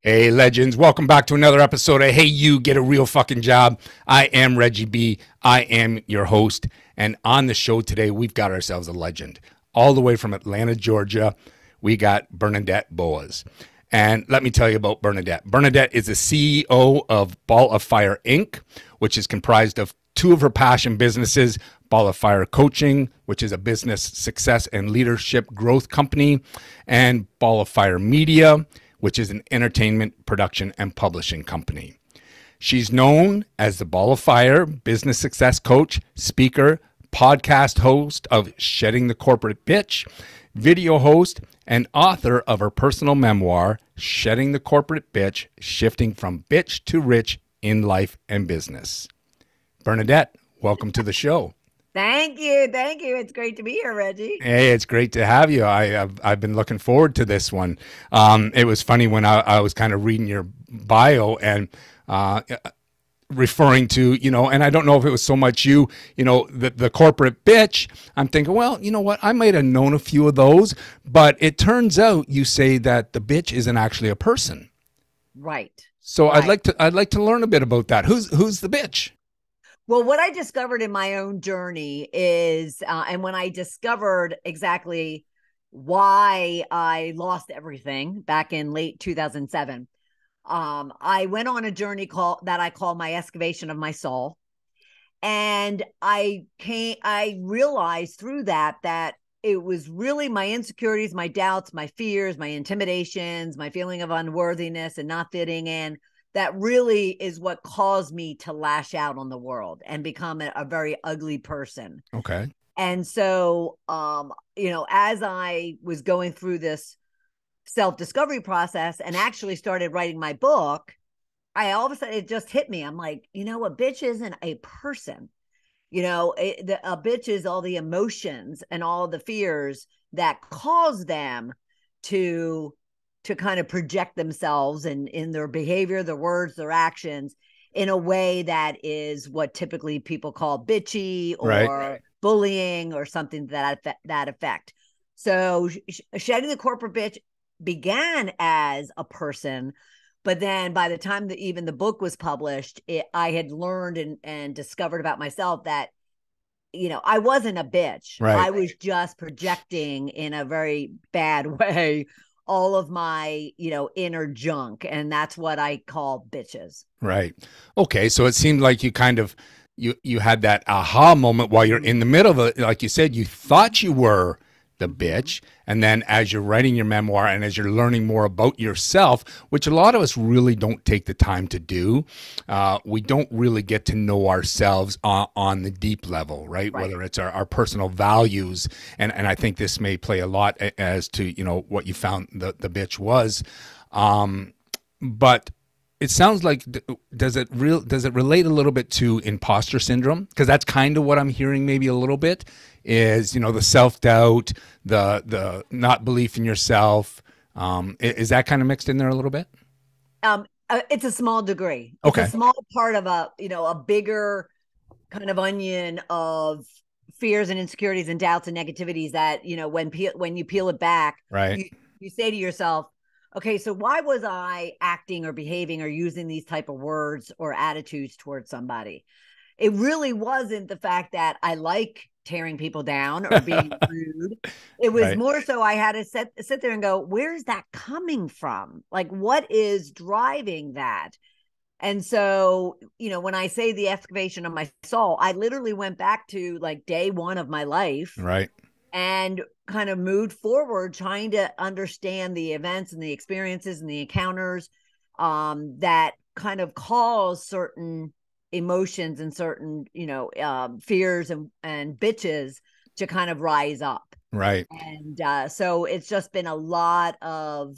Hey, legends. Welcome back to another episode of Hey You, Get a Real Fucking Job. I am Reggie B. I am your host. And on the show today, we've got ourselves a legend. All the way from Atlanta, Georgia, we got Bernadette Boas. And let me tell you about Bernadette. Bernadette is the CEO of Ball of Fire, Inc., which is comprised of two of her passion businesses, Ball of Fire Coaching, which is a business success and leadership growth company, and Ball of Fire Media, which is an entertainment production and publishing company. She's known as the Ball of Fire business success coach, speaker, podcast host of Shedding the Corporate Bitch, video host, and author of her personal memoir, Shedding the Corporate Bitch, Shifting from Bitch to Rich in Life and Business. Bernadette, welcome to the show. Thank you. Thank you. It's great to be here, Reggie. Hey, it's great to have you. I've been looking forward to this one. It was funny when I was kind of reading your bio and referring to, and I don't know if it was so much the corporate bitch. I'm thinking, well, you know what? I might have known a few of those, but it turns out you say that the bitch isn't actually a person. Right. So right. I'd like to learn a bit about that. Who's the bitch? Well, what I discovered in my own journey is, and when I discovered exactly why I lost everything back in late 2007, I went on a journey that I call my excavation of my soul. And I realized through that it was really my insecurities, my doubts, my fears, my intimidations, my feeling of unworthiness and not fitting in. That really is what caused me to lash out on the world and become a very ugly person. Okay. And so, as I was going through this self-discovery process and actually started writing my book, all of a sudden it just hit me. I'm like, a bitch isn't a person. A bitch is all the emotions and all the fears that cause them to kind of project themselves and in their behavior, their words, their actions in a way that is what typically people call bitchy or right. bullying or something to that effect. So Shedding the Corporate Bitch began as a person, but then by the time that even the book was published, I had learned and discovered about myself that, I wasn't a bitch. Right. I was just projecting in a very bad way all of my, inner junk. And that's what I call bitches. Right. Okay. So it seemed like you kind of, you had that aha moment while you're in the middle of it. Like you said, you thought you were the bitch. And then as you're writing your memoir and as you're learning more about yourself, which a lot of us really don't take the time to do, we don't really get to know ourselves on the deep level, right? Whether it's our personal values. And I think this may play a lot as to, what you found the bitch was. But it sounds like, does it relate a little bit to imposter syndrome? Because that's kind of what I'm hearing maybe a little bit is, the self-doubt, the not belief in yourself. Is that kind of mixed in there a little bit? It's a small degree. Okay. It's a small part of a bigger kind of onion of fears and insecurities and doubts and negativities that, when you peel it back, right. You say to yourself, okay, so why was I acting or behaving or using these type of words or attitudes towards somebody? It really wasn't the fact that I like tearing people down or being rude. It was more so I had to sit there and go, where's that coming from? Like, what is driving that? And so, when I say the excavation of my soul, I literally went back to like day one of my life. Right. And kind of moved forward, trying to understand the events and the experiences and the encounters that kind of cause certain emotions and certain, fears and bitches to kind of rise up. Right. And so it's just been a lot of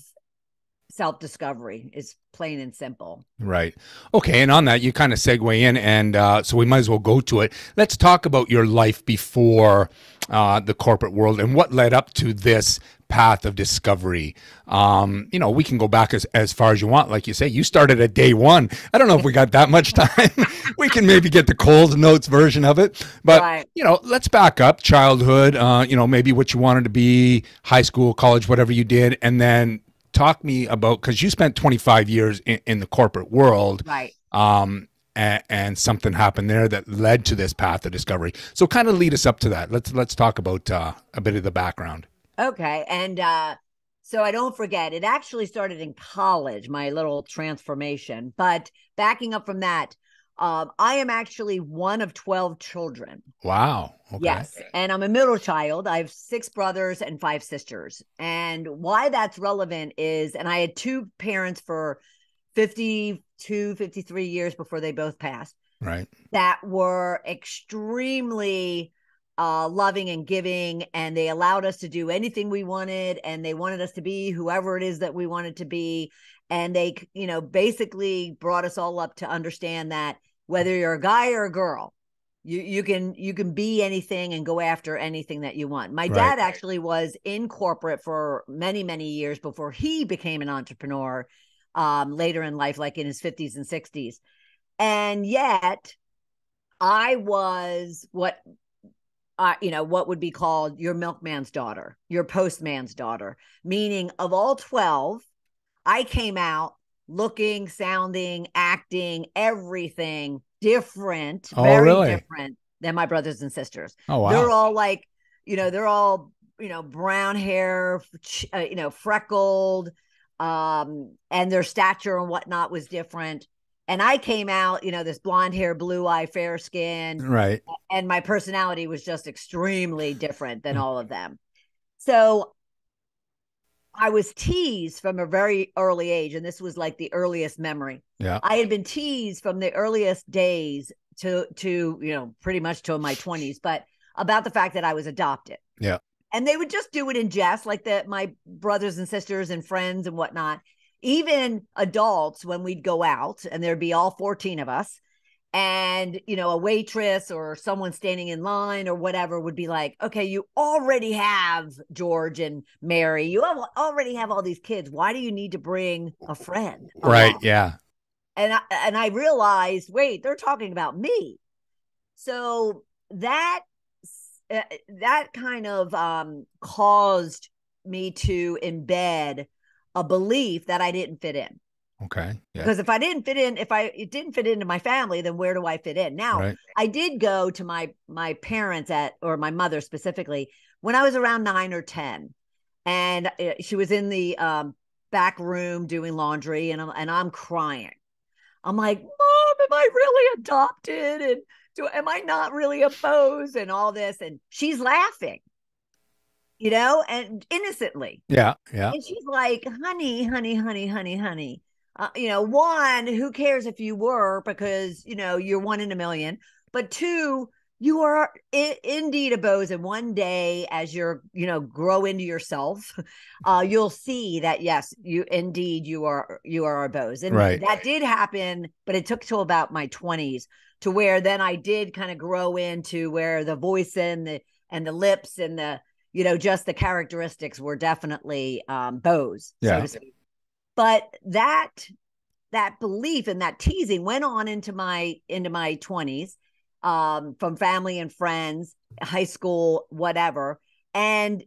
self-discovery, is plain and simple. Right. Okay. And on that, you kind of segue in, and so we might as well go to it. Let's talk about your life before the corporate world and what led up to this path of discovery. We can go back as far as you want. Like you say, you started at day one. I don't know if we got that much time. We can maybe get the Coles Notes version of it. But, let's back up. Childhood, maybe what you wanted to be, high school, college, whatever you did, and then talk me about, because you spent 25 years in the corporate world, Right. And something happened there that led to this path of discovery. So kind of lead us up to that. Let's talk about a bit of the background. Okay. And so I don't forget, it actually started in college, my little transformation. But backing up from that, I am actually one of 12 children. Wow. Okay. Yes. And I'm a middle child. I have 6 brothers and 5 sisters. And why that's relevant is, and I had 2 parents for 52, 53 years before they both passed. Right. That were extremely loving and giving, and they allowed us to do anything we wanted, and they wanted us to be whoever it is that we wanted to be. And they, basically brought us all up to understand that whether you're a guy or a girl, you can be anything and go after anything that you want. My dad actually was in corporate for many, many years before he became an entrepreneur later in life, like in his 50s and 60s. And yet I was what would be called your milkman's daughter, your postman's daughter, meaning of all 12, I came out looking, sounding, acting, everything different, very different than my brothers and sisters. Oh, wow. They're all like, they're all, brown hair, freckled, and their stature and whatnot was different. And I came out, this blonde hair, blue eye, fair skin. Right. And my personality was just extremely different than all of them. So I was teased from a very early age, and this was like the earliest memory. Yeah. I had been teased from the earliest days to pretty much till my 20s, but about the fact that I was adopted. Yeah. And they would just do it in jest, like my brothers and sisters and friends and whatnot. Even adults, when we'd go out, and there'd be all 14 of us, and, a waitress or someone standing in line or whatever would be like, okay, you already have George and Mary. You already have all these kids. Why do you need to bring a friend along? Right. Yeah. And I realized, wait, they're talking about me. So that kind of caused me to embed a belief that I didn't fit in. Okay. Yeah. Because if it didn't fit into my family, then where do I fit in? Now, I did go to my parents or my mother specifically, when I was around 9 or 10, and she was in the back room doing laundry, and I'm crying. I'm like, Mom, am I really adopted? And am I not really a Boas and all this? And she's laughing, and innocently. Yeah. Yeah. And she's like, honey, honey, honey, honey, honey. One, who cares if you were, because, you're 1 in a million, but 2, you are indeed a Boas. And one day, as you're, grow into yourself, you'll see that, yes, you are a Boas. And that did happen, but it took till about my 20s to where then I did kind of grow into where the voice and the lips and the, just the characteristics were definitely Boas, so to speak. But that belief and that teasing went on into my 20s, from family and friends, high school, whatever. And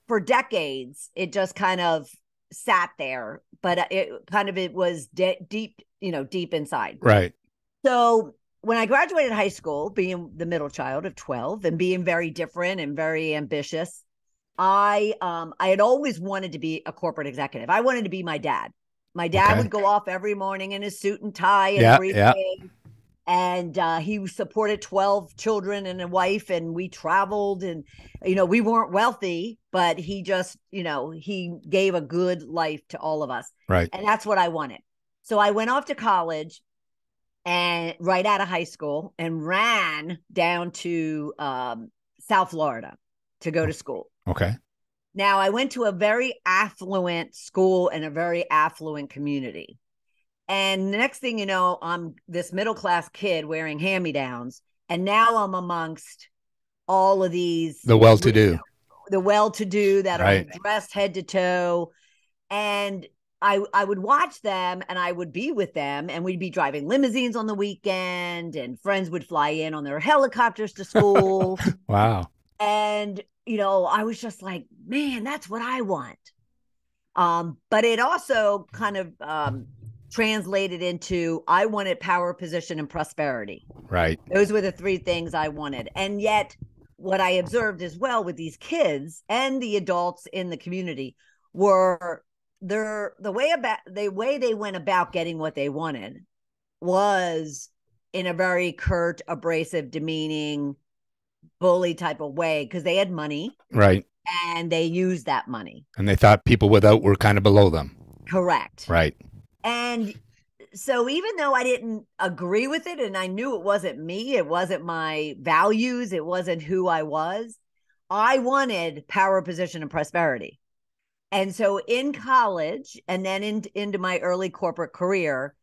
for decades, it just kind of sat there, but it was deep, deep inside. Right. So when I graduated high school, being the middle child of 12 and being very different and very ambitious, I had always wanted to be a corporate executive. I wanted to be my dad. My dad would go off every morning in his suit and tie and briefcase. And he supported 12 children and a wife, and we traveled, and, we weren't wealthy, but he just, he gave a good life to all of us. Right. And that's what I wanted. So I went off to college and right out of high school and ran down to South Florida to go to school. Okay. Now, I went to a very affluent school in a very affluent community. And the next thing you know, I'm this middle-class kid wearing hand-me-downs. And now I'm amongst all of these. The well-to-do. The well-to-do that are dressed head to toe. And I would watch them, and I would be with them, and we'd be driving limousines on the weekend, and friends would fly in on their helicopters to school. Wow. And, I was just like, man, that's what I want. But it also kind of translated into I wanted power, position, and prosperity. Right. Those were the three things I wanted. And yet, what I observed as well with these kids and the adults in the community were the way they went about getting what they wanted was in a very curt, abrasive, demeaning, bully type of way because they had money Right. and they used that money. And they thought people without were kind of below them. Correct. Right. And so even though I didn't agree with it and I knew it wasn't me, it wasn't my values, it wasn't who I was, I wanted power, position, and prosperity. And so in college and then into my early corporate career,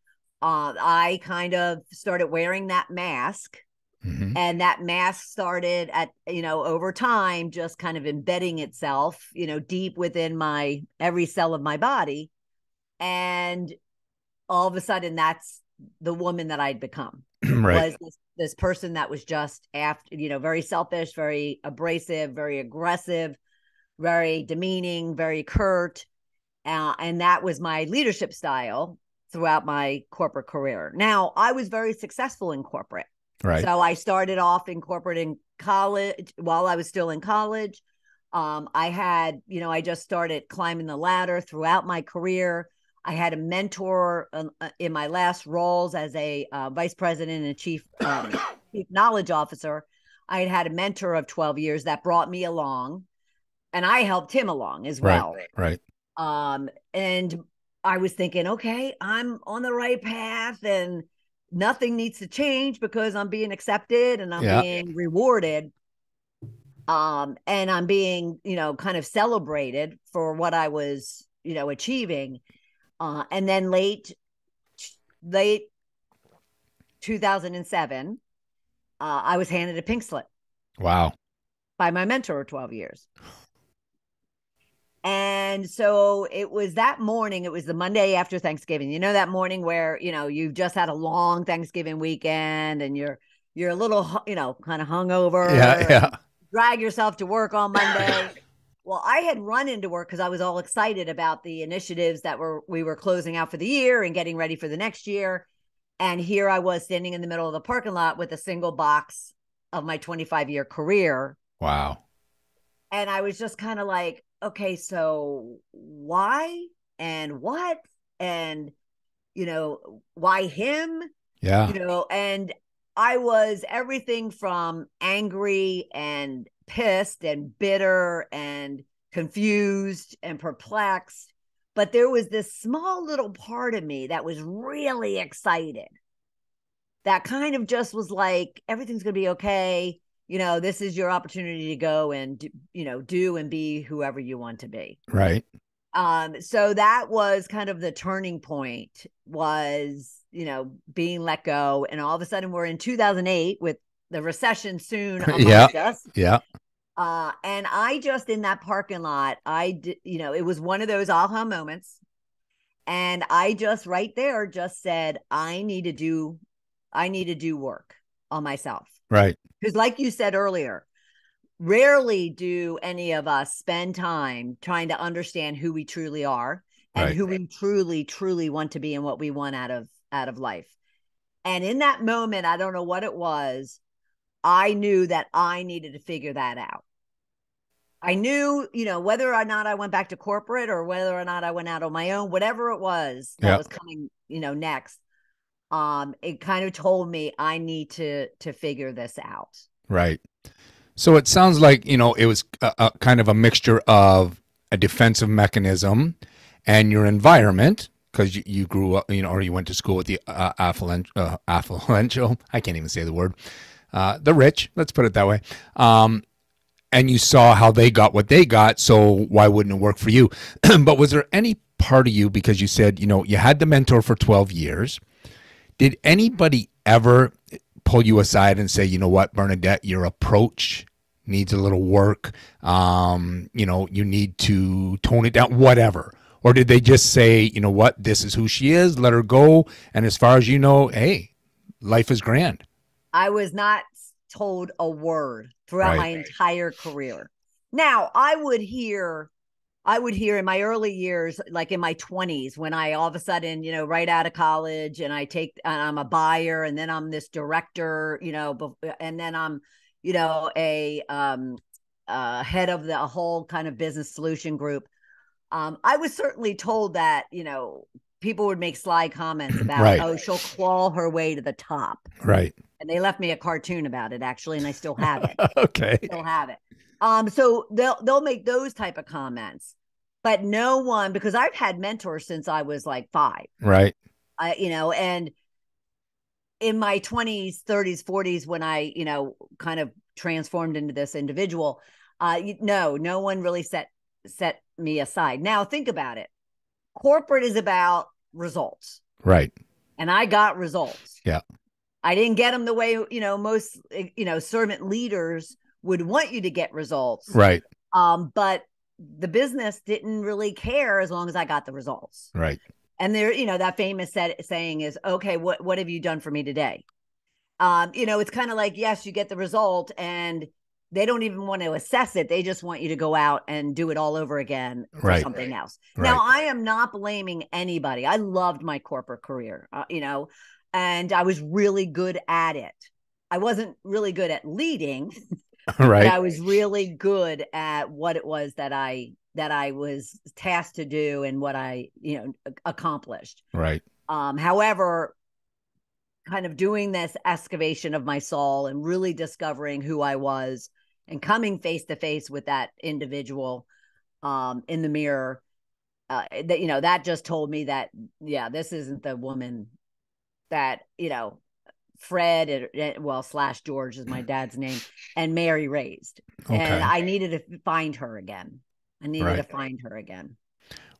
I kind of started wearing that mask. Mm-hmm. And that mask started at, over time, just kind of embedding itself, deep within my every cell of my body. And all of a sudden, that's the woman that I'd become. Right. Was this person that was just after, very selfish, very abrasive, very aggressive, very demeaning, very curt. And that was my leadership style throughout my corporate career. Now, I was very successful in corporate. Right. So I started off in corporate in college while I was still in college. I had, I just started climbing the ladder throughout my career. I had a mentor in my last roles as a vice president and chief knowledge officer. I had a mentor of 12 years that brought me along, and I helped him along as well. Right. And I was thinking, okay, I'm on the right path and nothing needs to change because I'm being accepted and I'm being rewarded. And I'm being, kind of celebrated for what I was, achieving. And then late 2007, I was handed a pink slip. Wow. By my mentor of 12 years. And so it was that morning, it was the Monday after Thanksgiving, that morning where, you've just had a long Thanksgiving weekend and you're a little, kind of hungover. Yeah. Drag yourself to work on Monday. Well, I had run into work because I was all excited about the initiatives that we were closing out for the year and getting ready for the next year. And here I was standing in the middle of the parking lot with a single box of my 25-year career. Wow. And I was just kind of like, okay, so why and what? And, why him? Yeah. And I was everything from angry and pissed and bitter and confused and perplexed. But there was this small little part of me that was really excited. That kind of just was like, everything's going to be okay. This is your opportunity to go and, do and be whoever you want to be. Right. So that was kind of the turning point was, being let go. And all of a sudden we're in 2008 with the recession soon amongst us. Yeah. And I just, in that parking lot, it was one of those aha moments. And I just right there just said, I need to do work on myself. Right. Because like you said earlier, rarely do any of us spend time trying to understand who we truly are and who we truly, truly want to be and what we want out of life. And in that moment, I don't know what it was, I knew that I needed to figure that out. I knew, whether or not I went back to corporate or whether or not I went out on my own, whatever it was that was coming, next. It kind of told me I need to figure this out. Right. So it sounds like, it was a kind of a mixture of a defensive mechanism and your environment, because you grew up, or you went to school with the affluential, I can't even say the word, the rich, let's put it that way. And you saw how they got what they got, so why wouldn't it work for you? But was there any part of you, because you said, you had the mentor for 12 years, did anybody ever pull you aside and say, you know what, Bernadette, your approach needs a little work. You need to tone it down, whatever. Or did they just say, you know what, this is who she is, let her go. And as far as you know, hey, life is grand. I was not told a word throughout my entire career. Now, I would hear I would hear in my early years, like in my 20s, when I all of a sudden, right out of college, and I'm a buyer, and then I'm this director, and then I'm, a head of the whole kind of business solution group. I was certainly told that, people would make sly comments about, Right. oh, she'll claw her way to the top. Right. And they left me a cartoon about it, actually, and I still have it. Okay. Still have it. So they'll make those type of comments, but no one, because I've had mentors since I was like 5. Right. And in my 20s, 30s, 40s, when I, kind of transformed into this individual, no one really set me aside. Now think about it. Corporate is about results. Right. And I got results. Yeah. I didn't get them the way, most, servant leaders would want you to get results. Right. But the business didn't really care as long as I got the results. Right. And there, that famous saying is, okay, what have you done for me today? It's kind of like, yes, you get the result and they don't even want to assess it. They just want you to go out and do it all over again for Right. something else. Right. Now, I am not blaming anybody. I loved my corporate career, and I was really good at it. I wasn't really good at leading, Right. but I was really good at what it was that I was tasked to do and what I, accomplished. Right. However, kind of doing this excavation of my soul and really discovering who I was and coming face to face with that individual in the mirror, that just told me that, yeah, this isn't the woman that, Fred, / George is my dad's name, and Mary raised. Okay. And I needed to find her again. Right.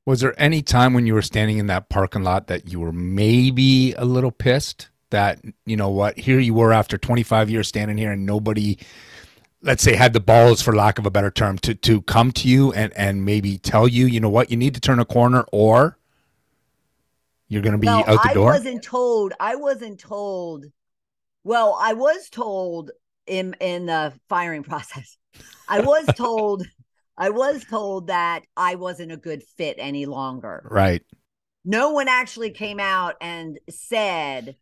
Was there any time when you were standing in that parking lot that you were maybe a little pissed that, you know what, here you were after 25 years standing here and nobody, let's say, had the balls, for lack of a better term, to come to you and maybe tell you, you know what, you need to turn a corner or you're going to be out the door? I wasn't told. Well, I was told in the firing process. I was told that I wasn't a good fit any longer. Right. No one actually came out and said,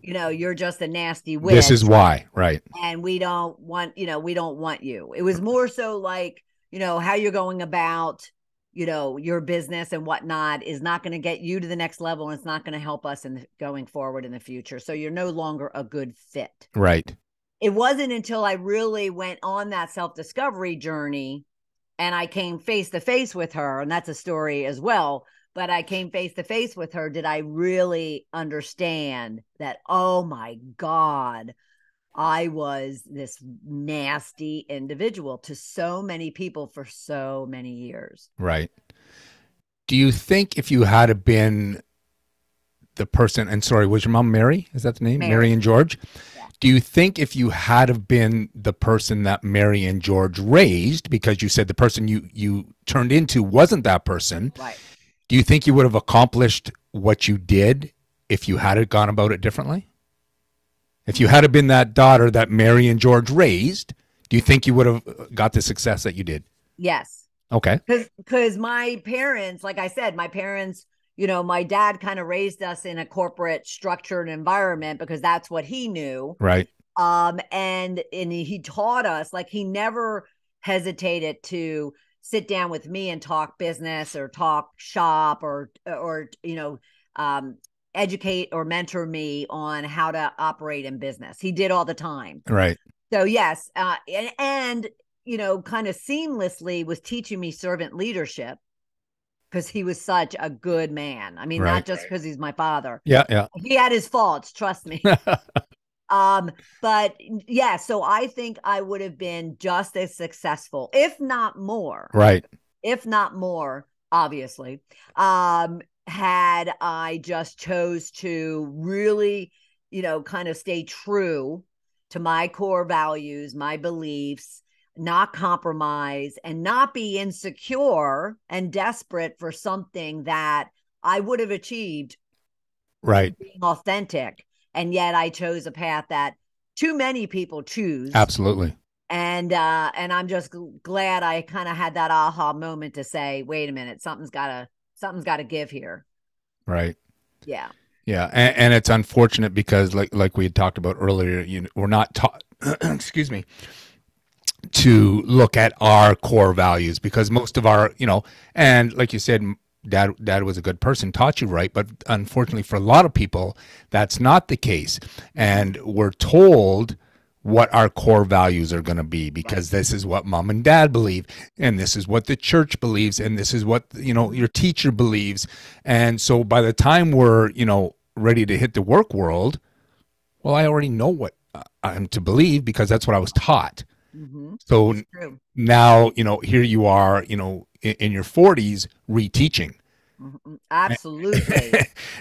you're just a nasty witch. This is why. Right. And we don't want you. It was more so like, how you're going about, your business and whatnot is not going to get you to the next level. And it's not going to help us going forward in the future. So you're no longer a good fit. Right. It wasn't until I really went on that self-discovery journey and I came face to face with her, and that's a story as well, but I came face to face with her, did I really understand that, oh my God, I was this nasty individual to so many people for so many years. Right. Do you think if you had been the person, and sorry, was your mom Mary? Is that the name? Mary and George? Yeah. Do you think if you had been the person that Mary and George raised, because you said the person you turned into wasn't that person, right? Do you think you would have accomplished what you did if you had gone about it differently? If you had been that daughter that Mary and George raised, do you think you would have got the success that you did? Yes. Okay. Because my parents, like I said, my dad kind of raised us in a corporate structured environment because that's what he knew. Right. And he taught us, like, he never hesitated to sit down with me and talk business or talk shop or educate or mentor me on how to operate in business. He did all the time. Right. So yes. And kind of seamlessly was teaching me servant leadership because he was such a good man. I mean, right. Not just because he's my father. Yeah. Yeah. He had his faults, trust me. But yeah, so I think I would have been just as successful, if not more. Right. If not more, obviously. Had I just chose to really, kind of stay true to my core values, my beliefs, not compromise, and not be insecure and desperate for something that I would have achieved. Right. Being authentic. And yet I chose a path that too many people choose. Absolutely. And I'm just glad I kind of had that aha moment to say, wait a minute, something's gotta give here. Right. Yeah. Yeah. And it's unfortunate because like we had talked about earlier, we're not taught, excuse me, to look at our core values because most of our, and like you said, dad was a good person, taught you right, but unfortunately for a lot of people, that's not the case. And we're told what our core values are going to be because this is what mom and dad believe, and this is what the church believes, and this is what your teacher believes. And so by the time we're ready to hit the work world, well, I already know what I'm to believe because that's what I was taught. So now, here you are, in your 40s reteaching. Absolutely.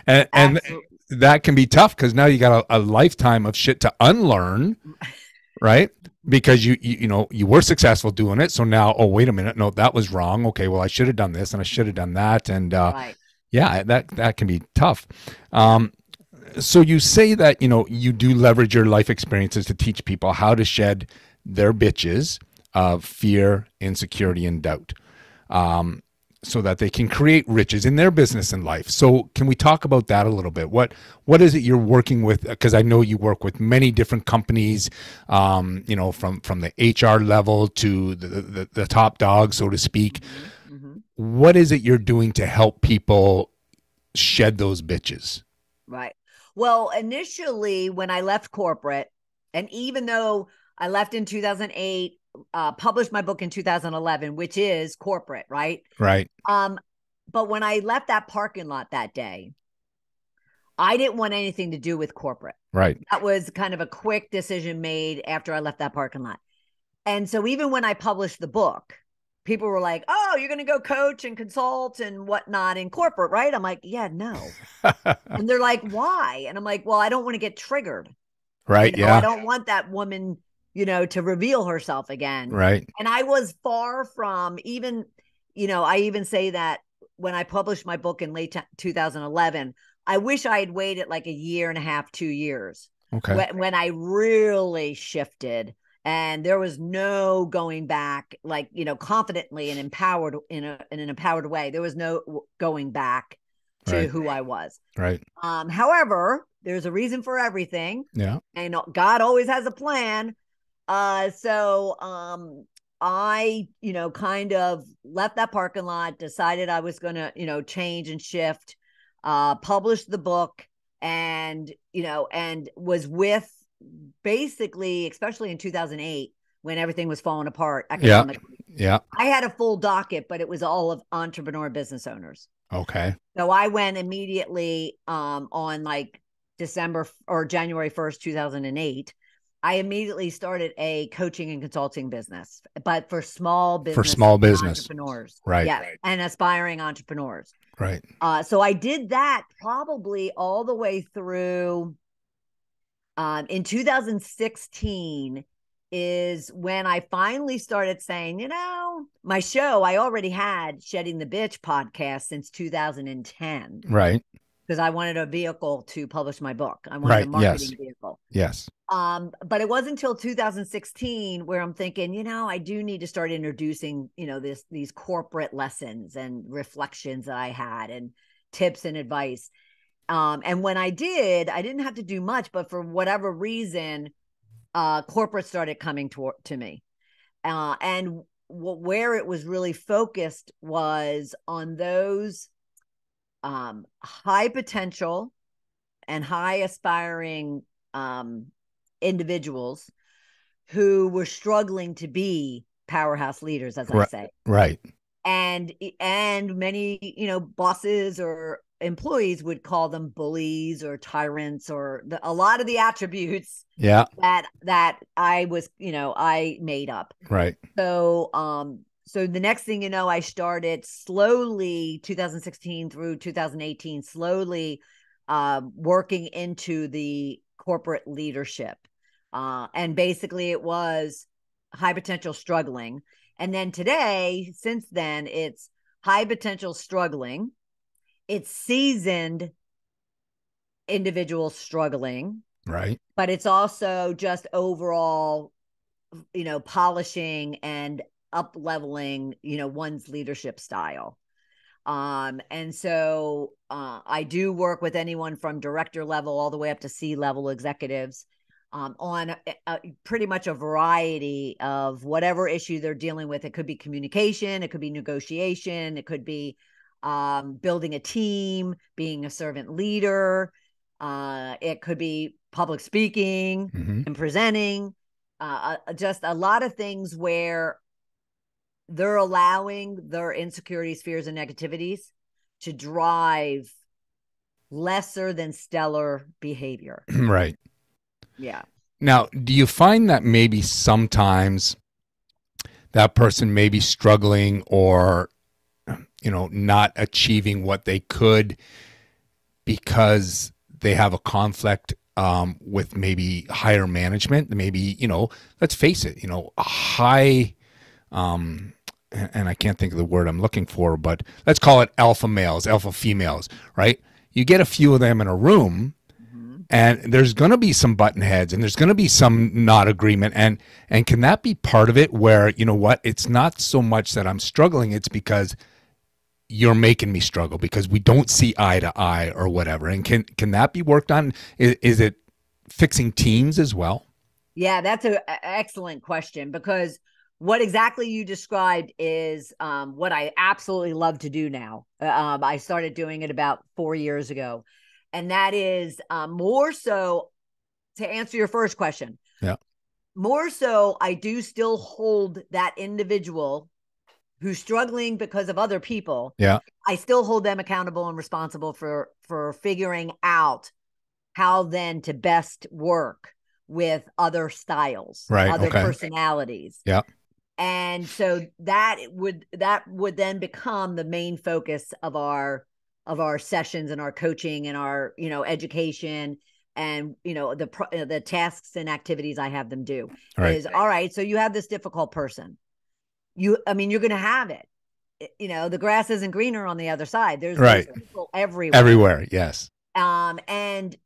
and Absolutely. that can be tough because now you got a lifetime of shit to unlearn, right? Because you were successful doing it. So now, oh, wait a minute. No, that was wrong. Okay, well, I should have done this and I should have done that. And yeah, that can be tough. So you say that, you do leverage your life experiences to teach people how to shed their bitches of fear, insecurity, and doubt, so that they can create riches in their business and life. So can we talk about that a little bit? What is it you're working with? Because I know you work with many different companies, from the HR level to the top dog, so to speak. What is it you're doing to help people shed those bitches? Right. Well, initially when I left corporate, and even though I left in 2008, published my book in 2011, which is corporate, right? Right. But when I left that parking lot that day, I didn't want anything to do with corporate. Right. That was kind of a quick decision made after I left that parking lot. And so even when I published the book, people were like, oh, you're going to go coach and consult and whatnot in corporate, right? I'm like, yeah, no. And they're like, why? And I'm like, well, I don't want to get triggered. Right. I don't want that woman, to reveal herself again. Right. And I was far from even, I even say that when I published my book in late 2011, I wish I had waited like a year and a half, 2 years. Okay. When I really shifted and there was no going back, like, confidently and empowered in an empowered way. There was no going back to who I was. Right. However, there's a reason for everything. Yeah. And God always has a plan. So I, kind of left that parking lot, decided I was going to, change and shift, published the book and, and was with basically, especially in 2008, when everything was falling apart economically. Yeah. I had a full docket, but it was all of entrepreneur business owners. Okay. So I went immediately on like December or January 1st, 2008. I immediately started a coaching and consulting business, but for small business entrepreneurs. Right. Yeah. And aspiring entrepreneurs. Right. So I did that probably all the way through in 2016 is when I finally started saying, my show, I already had Shedding the Bitch podcast since 2010. Right. Because I wanted a vehicle to publish my book. I wanted a marketing vehicle. Yes. But it wasn't until 2016 where I'm thinking, I do need to start introducing, these corporate lessons and reflections that I had and tips and advice. And when I did, I didn't have to do much, but for whatever reason, corporate started coming to me. And where it was really focused was on those high potential and high aspiring individuals who were struggling to be powerhouse leaders, as I say. Right. And many, bosses or employees would call them bullies or tyrants or a lot of the attributes that I was, I made up. Right. So the next thing you know, I started slowly 2016 through 2018, slowly working into the corporate leadership. And basically it was high potential struggling. And then today, since then, it's high potential struggling. It's seasoned individuals struggling. Right. But it's also just overall polishing and up leveling, one's leadership style. And so I do work with anyone from director level all the way up to C-level executives on pretty much a variety of whatever issue they're dealing with. It could be communication, it could be negotiation, it could be building a team, being a servant leader. It could be public speaking and presenting, just a lot of things where they're allowing their insecurities, fears, and negativities to drive lesser than stellar behavior. Right. Yeah. Now, do you find that maybe sometimes that person may be struggling or, not achieving what they could because they have a conflict with maybe higher management? Maybe, let's face it, a high, and I can't think of the word I'm looking for, but let's call it alpha males, alpha females, right? You get a few of them in a room and there's going to be some button heads and there's going to be some not agreement. And can that be part of it where, it's not so much that I'm struggling, it's because you're making me struggle because we don't see eye to eye or whatever. And can that be worked on? Is it fixing teams as well? Yeah, that's an excellent question, because what exactly you described is what I absolutely love to do now. I started doing it about 4 years ago. And that is more so, to answer your first question. Yeah. More so, I do still hold that individual who's struggling because of other people. Yeah. I still hold them accountable and responsible for figuring out how then to best work with other styles, right, other okay. personalities. Yeah. And so that would then become the main focus of our sessions and our coaching and our, education and, the tasks and activities I have them do. Right. Is, all right, so you have this difficult person. You're going to have it. The grass isn't greener on the other side. There's right. people everywhere. Everywhere. Yes. And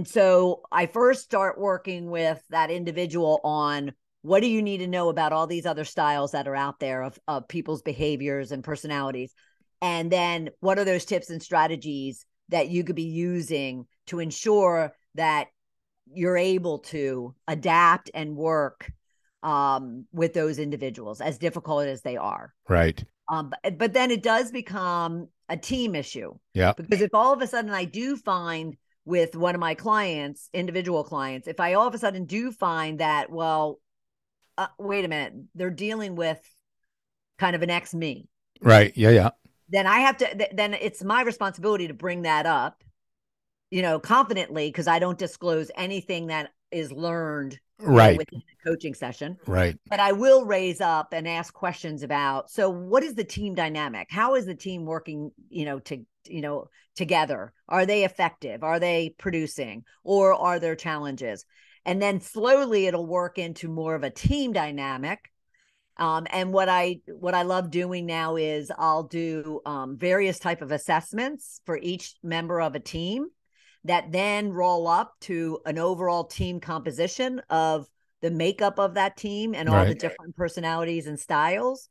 so I first start working with that individual on, what do you need to know about all these other styles that are out there of people's behaviors and personalities? And then what are those tips and strategies that you could be using to ensure that you're able to adapt and work with those individuals, as difficult as they are. Right. But then it does become a team issue. Yeah. Because if all of a sudden I do find with one of my clients, individual clients, if I all of a sudden do find that, well, wait a minute, they're dealing with kind of an ex-me. Right. Yeah. Yeah. Then I have to, then it's my responsibility to bring that up, confidently, because I don't disclose anything that is learned right within a coaching session. Right. But I will raise up and ask questions about, so what is the team dynamic? How is the team working, together? Are they effective? Are they producing? Or are there challenges? And then slowly it'll work into more of a team dynamic. And what I love doing now is I'll do various type of assessments for each member of a team that then roll up to an overall team composition of the makeup of that team and all the different personalities and styles,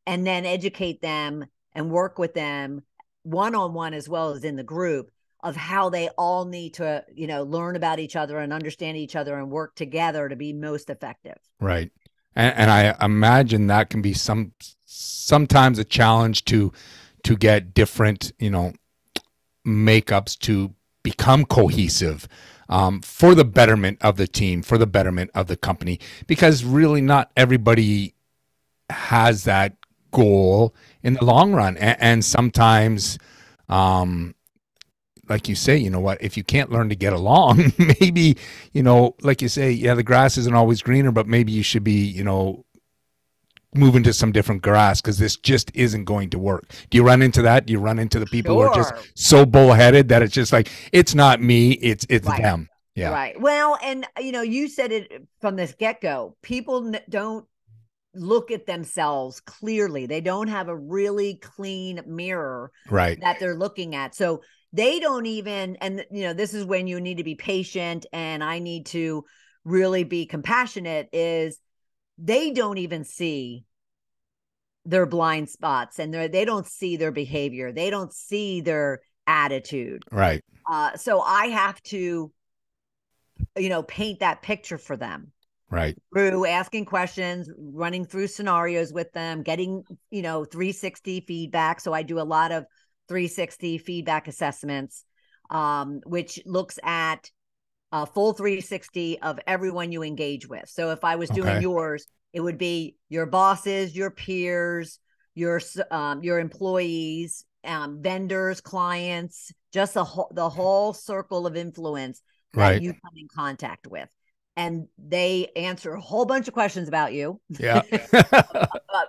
and then educate them and work with them one-on-one as well as in the group of how they all need to, learn about each other and understand each other and work together to be most effective. Right. And I imagine that can be sometimes a challenge to get different, makeups to become cohesive for the betterment of the team, for the betterment of the company, because really not everybody has that goal in the long run. And sometimes, like you say, if you can't learn to get along, maybe, like you say, yeah, the grass isn't always greener, but maybe you should be, moving to some different grass, because this just isn't going to work. Do you run into that? Do you run into the people who are just so bullheaded that it's just like, it's not me, it's them. Yeah. Right. Well, and you said it from this get-go. People don't look at themselves clearly. They don't have a really clean mirror that they're looking at. So they don't even, and this is when you need to be patient and I need to really be compassionate, is they don't even see their blind spots, and they don't see their behavior. They don't see their attitude. Right. So I have to, paint that picture for them. Right. Through asking questions, running through scenarios with them, getting, 360 feedback. So I do a lot of 360 feedback assessments, which looks at a full 360 of everyone you engage with. So if I was doing yours, it would be your bosses, your peers, your employees, vendors, clients, just the whole circle of influence that you come in contact with. And they answer a whole bunch of questions about you. Yeah.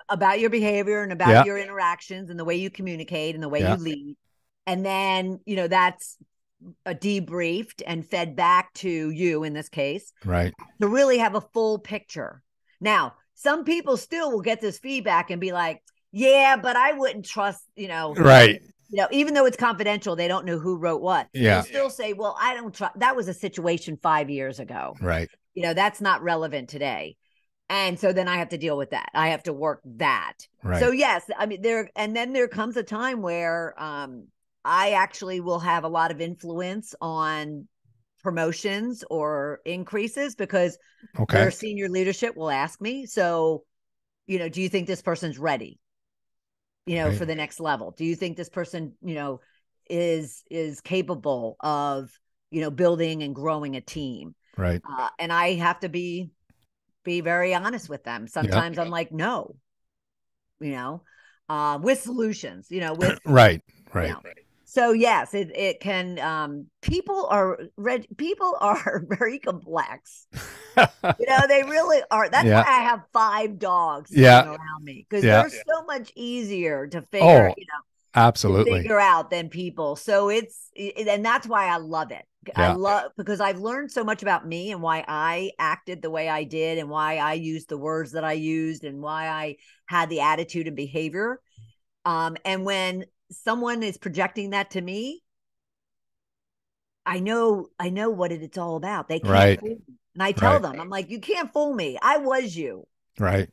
About your behavior and about your interactions and the way you communicate and the way you lead. And then, that's debriefed and fed back to you in this case. Right. To really have a full picture. Now, some people still will get this feedback and be like, yeah, but I wouldn't trust, Right. Even though it's confidential, they don't know who wrote what. Yeah. They'll still say, well, I don't trust. That was a situation 5 years ago. Right. That's not relevant today. And so then I have to deal with that. I have to work that. Right. So yes, I mean, there comes a time where I actually will have a lot of influence on promotions or increases because their senior leadership will ask me, so, do you think this person's ready? For the next level? Do you think this person, is capable of, building and growing a team? Right. And I have to be very honest with them. Sometimes I'm like, no, with solutions, with right. So yes, it can. People are very complex. They really are. That's why I have 5 dogs around me, because they're so much easier to figure. Absolutely. Figure out than people. So and that's why I love it. Because I've learned so much about me and why I acted the way I did and why I used the words that I used and why I had the attitude and behavior. And when someone is projecting that to me, I know what it's all about. They can't fool me. And I tell them, I'm like, you can't fool me. I was you. Right.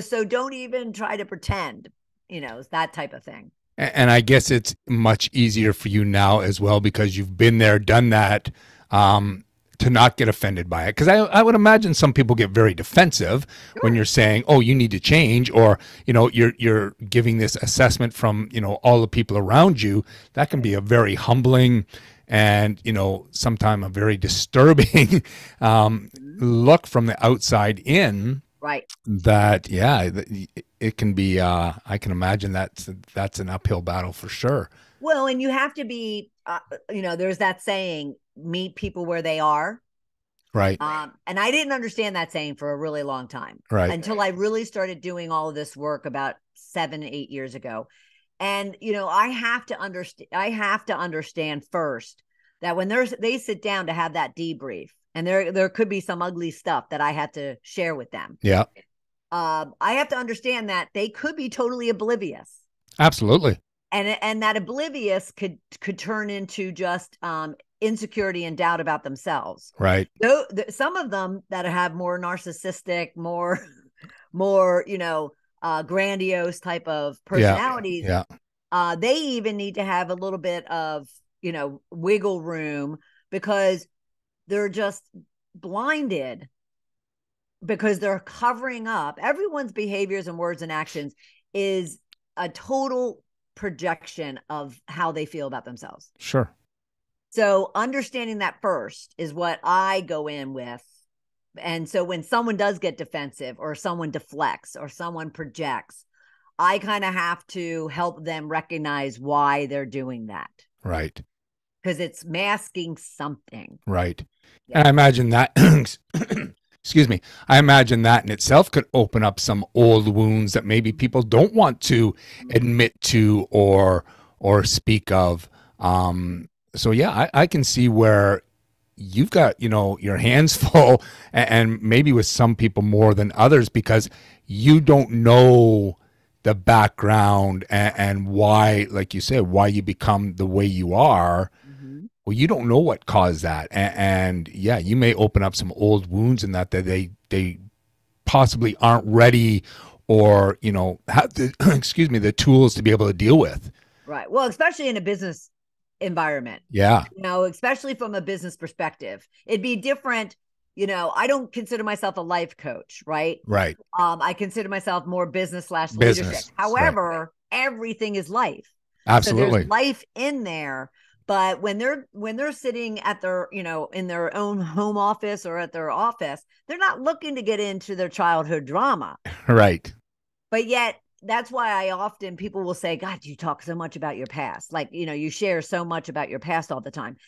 So don't even try to pretend, that type of thing. And I guess it's much easier for you now as well because you've been there, done that, to not get offended by it. Because I would imagine some people get very defensive when you're saying, oh, you need to change, or, you're giving this assessment from, all the people around you. That can be a very humbling and, sometimes a very disturbing look from the outside in. Right. That, it can be, I can imagine that's an uphill battle for sure. Well, and you have to be, there's that saying, meet people where they are. Right. And I didn't understand that saying for a really long time. Right. Until I really started doing all of this work about 7-8 years ago. And, I have to understand first that when they sit down to have that debrief, and there could be some ugly stuff that I had to share with them. Yeah. I have to understand that they could be totally oblivious. Absolutely. And that oblivious could turn into just insecurity and doubt about themselves. Right. Though some of them that have more narcissistic, more grandiose type of personalities. Yeah. They even need to have a little bit of wiggle room because they're just blinded because they're covering up. Everyone's behaviors and words and actions is a total projection of how they feel about themselves. Sure. So understanding that first is what I go in with. And so when someone does get defensive or someone deflects or someone projects, I kind of have to help them recognize why they're doing that. Right. Because it's masking something. Right. Yeah. And I imagine that, excuse me, I imagine that in itself could open up some old wounds that maybe people don't want to admit to or speak of. So yeah, I can see where you've got, your hands full and maybe with some people more than others because you don't know the background and why, like you said, why you become the way you are. Mm-hmm. Well, you don't know what caused that. And yeah, you may open up some old wounds in that they possibly aren't ready or, have the, excuse me, the tools to be able to deal with. Right. Well, especially in a business environment. Yeah. Especially from a business perspective, it'd be different. I don't consider myself a life coach, right? Right. I consider myself more business/leadership. However, everything is life. Absolutely. So there's life in there. But when they're sitting at their, in their own home office or at their office, they're not looking to get into their childhood drama. Right. But yet that's why people will say, God, you talk so much about your past. Like, you share so much about your past all the time.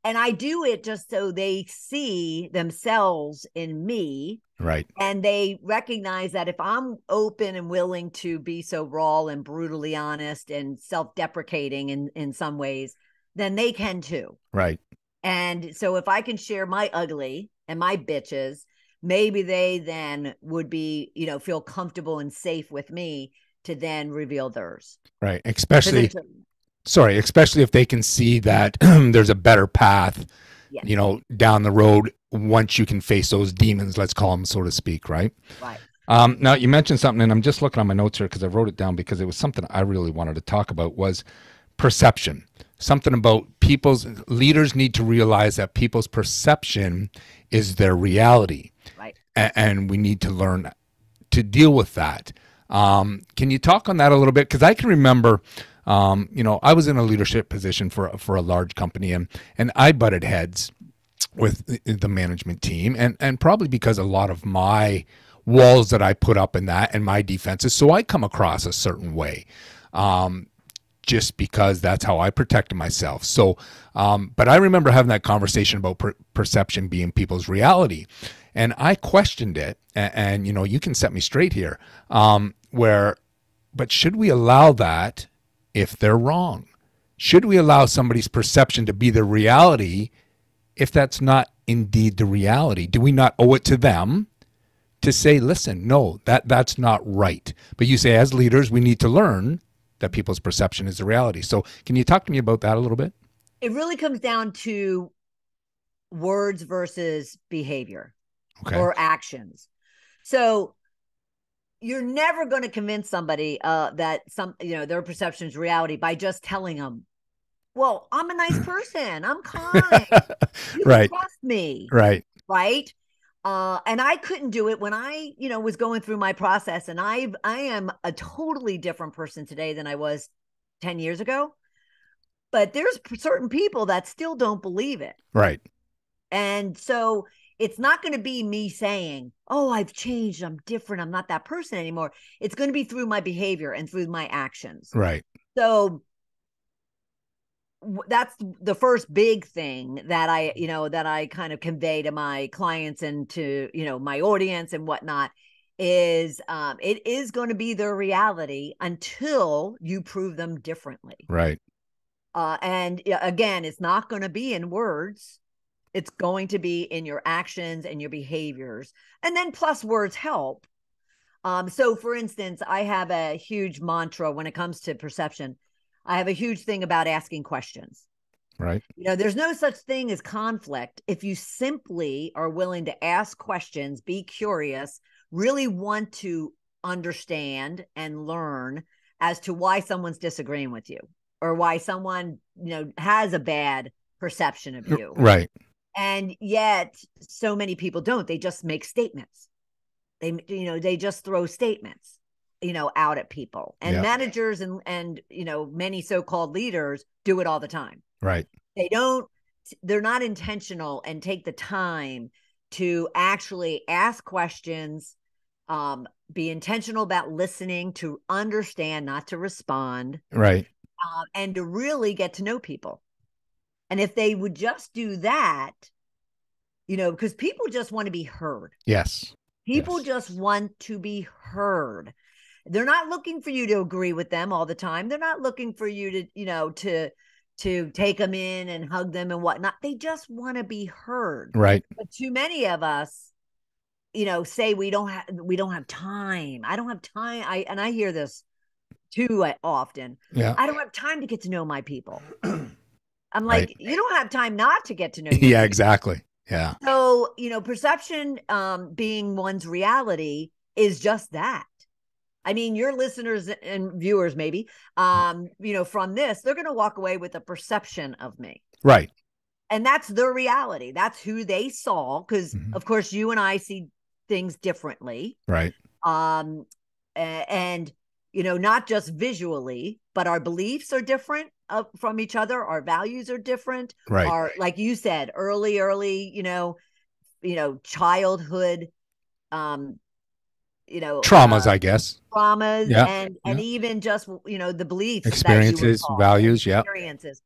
And I do it just so they see themselves in me. Right. And they recognize that if I'm open and willing to be so raw and brutally honest and self-deprecating in some ways, then they can too. Right. And so if I can share my ugly and my bitches, maybe they then would be, feel comfortable and safe with me to then reveal theirs. Right. Especially if they can see that there's a better path, yes. Down the road once you can face those demons, let's call them, so to speak. Right. Right. Now you mentioned something, and I'm just looking on my notes here because I wrote it down because it was something I really wanted to talk about, was perception. Something about people's leaders need to realize that people's perception is their reality. Right. And we need to learn to deal with that. Can you talk on that a little bit? Because I can remember, I was in a leadership position for a large company, and I butted heads with the management team, and probably because a lot of my walls that I put up in that and my defenses, so I come across a certain way. Just because that's how I protected myself. So, but I remember having that conversation about perception being people's reality. And I questioned it, and you can set me straight here, but should we allow that if they're wrong? Should we allow somebody's perception to be the reality if that's not indeed the reality? Do we not owe it to them to say, listen, no, that's not right? But you say, as leaders, we need to learn that people's perception is the reality. So can you talk to me about that a little bit? It really comes down to words versus behavior. Okay. Or actions. So you're never going to convince somebody that their perception is reality by just telling them, well, I'm a nice person. I'm kind. You right. can trust me. Right. Right. And I couldn't do it when I, was going through my process, and I am a totally different person today than I was 10 years ago. But there's certain people that still don't believe it. Right. And so it's not going to be me saying, oh, I've changed, I'm different, I'm not that person anymore. It's going to be through my behavior and through my actions. Right. So that's the first big thing that I kind of convey to my clients and to, my audience and whatnot is it is going to be their reality until you prove them differently. Right. And again, it's not going to be in words. It's going to be in your actions and your behaviors. And then plus words help. So for instance, I have a huge mantra when it comes to perception. I have a huge thing about asking questions. Right. There's no such thing as conflict if you simply are willing to ask questions, be curious, really want to understand and learn as to why someone's disagreeing with you or why someone, has a bad perception of you. Right. And yet so many people don't. They just make statements. They just throw statements, out at people. And managers and many so-called leaders do it all the time. Right. They're not intentional and take the time to actually ask questions, be intentional about listening, to understand, not to respond. Right. And to really get to know people. And if they would just do that, because people just want to be heard. Yes. People just want to be heard. They're not looking for you to agree with them all the time. They're not looking for you to, to take them in and hug them and whatnot. They just want to be heard. Right. But too many of us, say we don't have time. I don't have time. I hear this too often. Yeah. I don't have time to get to know my people. I'm like, right. You don't have time not to get to know you. Yeah, exactly. Yeah. So, perception being one's reality is just that. I mean, your listeners and viewers, maybe, from this, they're going to walk away with a perception of me. Right. And that's their reality. That's who they saw. Because, Mhm. of course, you and I see things differently. Right. And, not just visually, but our beliefs are different from each other. Our values are different. Right. Our, like you said, early, childhood, traumas, I guess. traumas, Yeah. and even just the beliefs, experiences, values. Yeah. experiences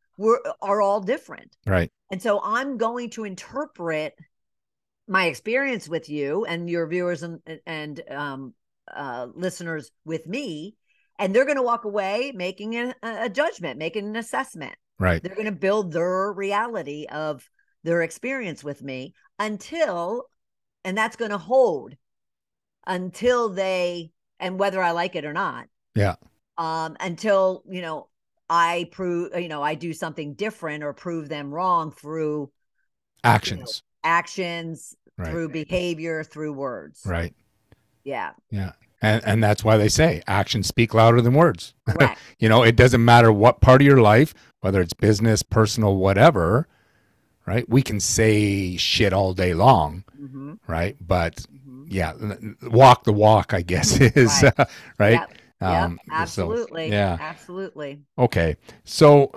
are all different. Right. And so I'm going to interpret my experience with you and your viewers and listeners with me, and they're going to walk away making a judgment, making an assessment. Right. They're going to build their reality of their experience with me and that's going to hold until and whether I like it or not. Yeah. Until, I prove, I do something different or prove them wrong through actions, right. Through behavior, through words. Right. Yeah. Yeah. And that's why they say actions speak louder than words. Correct. It doesn't matter what part of your life, whether it's business, personal, whatever, right? We can say shit all day long, right? But yeah, walk the walk, I guess, is right. Yep. Absolutely. So, yeah, absolutely. Okay, so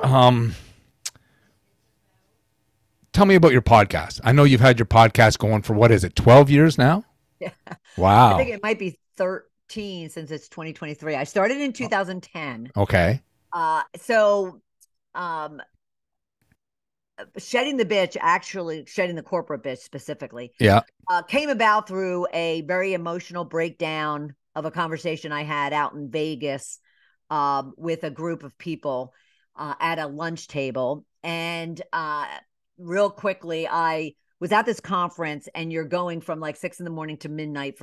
tell me about your podcast. I know you've had your podcast going for, what is it, 12 years now? Yeah. Wow. I think it might be 13 since it's 2023. I started in 2010. Okay. So shedding the bitch, actually shedding the corporate bitch specifically, came about through a very emotional breakdown of a conversation I had out in Vegas with a group of people at a lunch table. And real quickly, I was at this conference, and you're going from like 6 a.m. to midnight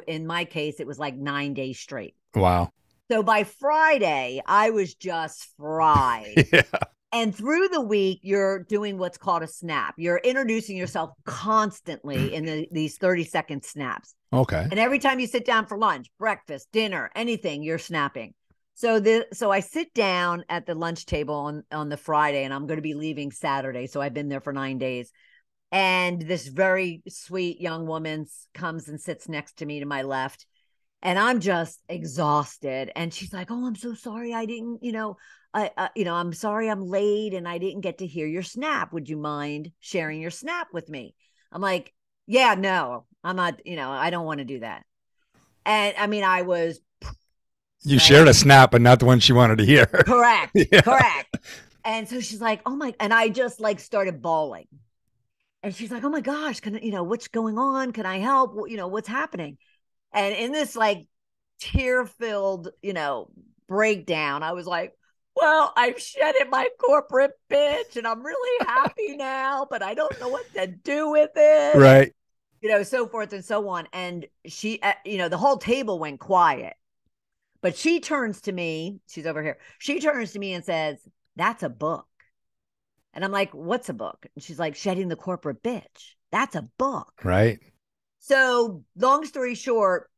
in my case, it was like 9 days straight. Wow. So by Friday, I was just fried. Yeah. And through the week, you're doing what's called a snap. You're introducing yourself constantly in these 30-second snaps. Okay. And every time you sit down for lunch, breakfast, dinner, anything, you're snapping. So I sit down at the lunch table on the Friday, and I'm going to be leaving Saturday. So I've been there for 9 days. And this very sweet young woman comes and sits next to me to my left. And I'm just exhausted. And she's like, "Oh, I'm so sorry. I didn't, I'm sorry I'm late and I didn't get to hear your snap. Would you mind sharing your snap with me?" I'm like, "Yeah, no, I'm not, I don't want to do that." And I mean, I was. You shared a snap, but not the one she wanted to hear. Correct. Yeah. Correct. And so she's like, "Oh my," and I just like started bawling. And she's like, "Oh my gosh, what's going on? Can I help? What's happening?" And in this like tear-filled, breakdown, I was like, "Well, I've shedded my corporate bitch and I'm really happy now, but I don't know what to do with it." Right. So forth and so on. And she, the whole table went quiet, but she turns to me, she's over here. She turns to me and says, "That's a book." And I'm like, "What's a book?" And she's like, "Shedding the corporate bitch. That's a book." Right. So long story short,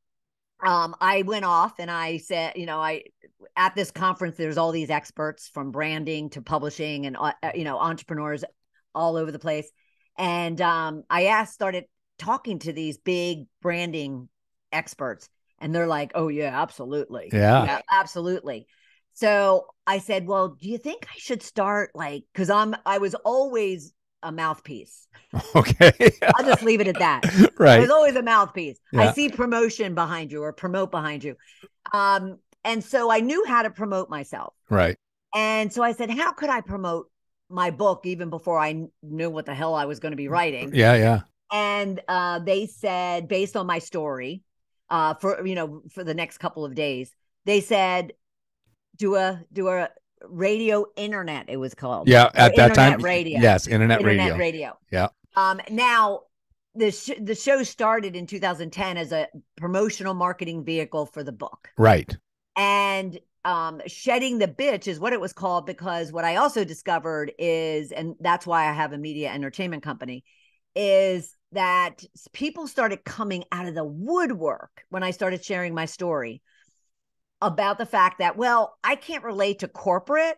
I went off and I said, at this conference, there's all these experts from branding to publishing and, entrepreneurs all over the place. And I started talking to these big branding experts, and they're like, "Oh yeah, absolutely. Yeah, absolutely." So I said, "Well, do you think I should start because I was always a mouthpiece." Okay. I'll just leave it at that. Right. I was always a mouthpiece. Yeah. I see promotion behind you or promote behind you. And so I knew how to promote myself. Right. And so I said, how could I promote my book even before I knew what the hell I was going to be writing? Yeah. Yeah. And they said, based on my story, for the next couple of days, they said, do a radio internet, it was called. Yeah, at that time. Radio. Yes, internet radio. Yeah. Now the show started in 2010 as a promotional marketing vehicle for the book. Right. And shedding the bitch is what it was called, because what I also discovered is, and that's why I have a media entertainment company, is that people started coming out of the woodwork when I started sharing my story about the fact that, well, I can't relate to corporate,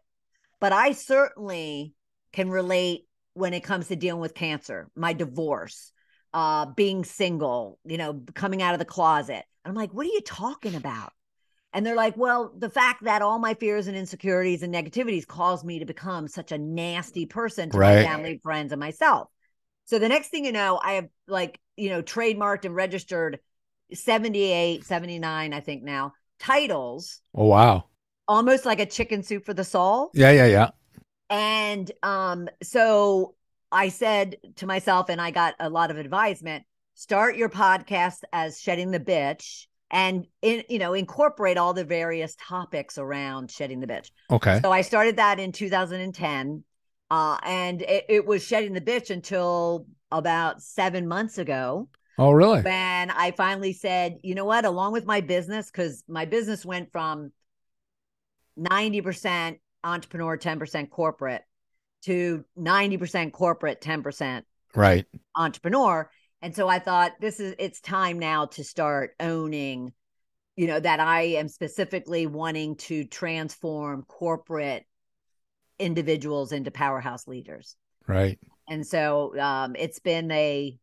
but I certainly can relate when it comes to dealing with cancer, my divorce, being single, coming out of the closet. I'm like, what are you talking about? And they're like, well, the fact that all my fears and insecurities and negativities caused me to become such a nasty person to my family, friends, and myself. So the next thing you know, I have trademarked and registered 78, 79, I think now, titles. Oh, wow. Almost like a chicken soup for the soul. Yeah. And so I said to myself, and I got a lot of advisement, start your podcast as Shedding the Bitch and incorporate all the various topics around shedding the bitch. Okay. So I started that in 2010. And it was Shedding the Bitch until about 7 months ago. Oh, really? When I finally said, you know what, along with my business, because my business went from 90% entrepreneur, 10% corporate to 90% corporate, 10% entrepreneur. And so I thought it's time now to start owning, that I am specifically wanting to transform corporate individuals into powerhouse leaders. Right. And so it's been a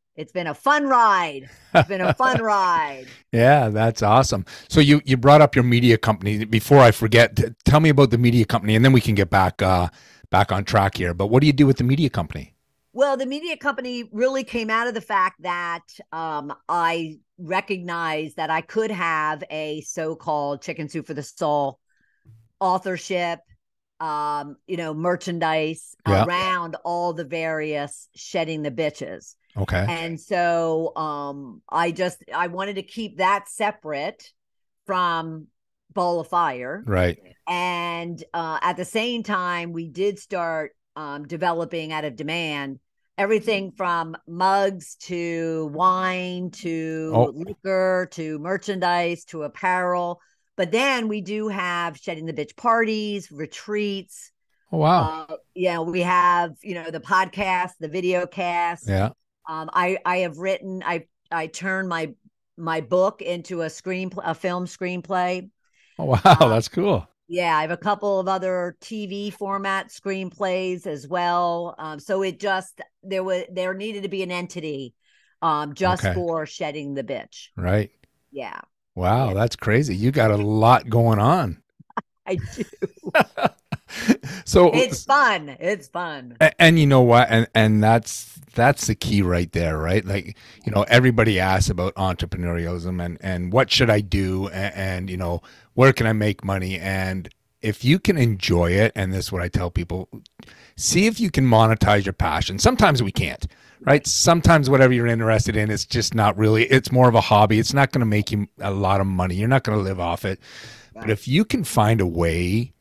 fun ride. It's been a fun ride. Yeah, that's awesome. So you brought up your media company. Before I forget, tell me about the media company, and then we can get back on track here. But what do you do with the media company? Well, the media company really came out of the fact that I recognized that I could have a so-called chicken soup for the soul authorship, merchandise around all the various shedding the bitches. Okay. And so I wanted to keep that separate from Ball of Fire. Right. And at the same time, we did start developing out of demand everything from mugs to wine to liquor to merchandise to apparel. But then we do have Shedding the Bitch parties, retreats. Oh, wow. We have, the podcast, the videocast. Yeah. I have written, I turned my book into a film screenplay. Oh, wow. That's cool. Yeah. I have a couple of other TV format screenplays as well. So there needed to be an entity for Shedding the Bitch. Right. Yeah. Wow. Yeah. That's crazy. You got a lot going on. I do. So it's fun. It's fun. And you know what? And that's the key right there, right? Like, everybody asks about entrepreneurialism and what should I do? And where can I make money? And if you can enjoy it, and this is what I tell people, see if you can monetize your passion. Sometimes we can't, right? Sometimes whatever you're interested in, it's just not really, it's more of a hobby. It's not going to make you a lot of money. You're not going to live off it. Right. But if you can find a way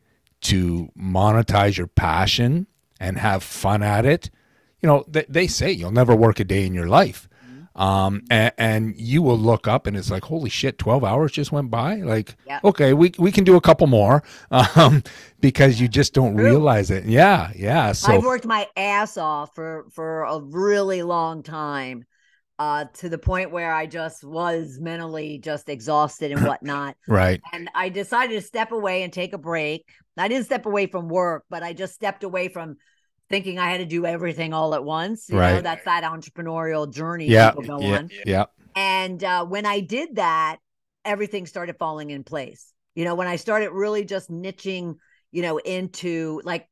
to monetize your passion and have fun at it, they say you'll never work a day in your life. And you will look up and it's like, holy shit, 12 hours just went by. Like, okay, we can do a couple more, because you just don't realize it. Yeah. So I've worked my ass off for a really long time, to the point where I just was mentally just exhausted and whatnot. Right. And I decided to step away and take a break. I didn't step away from work, but I just stepped away from thinking I had to do everything all at once. You know, that's that entrepreneurial journey people go on. Yeah. And when I did that, everything started falling in place. When I started really just niching, into like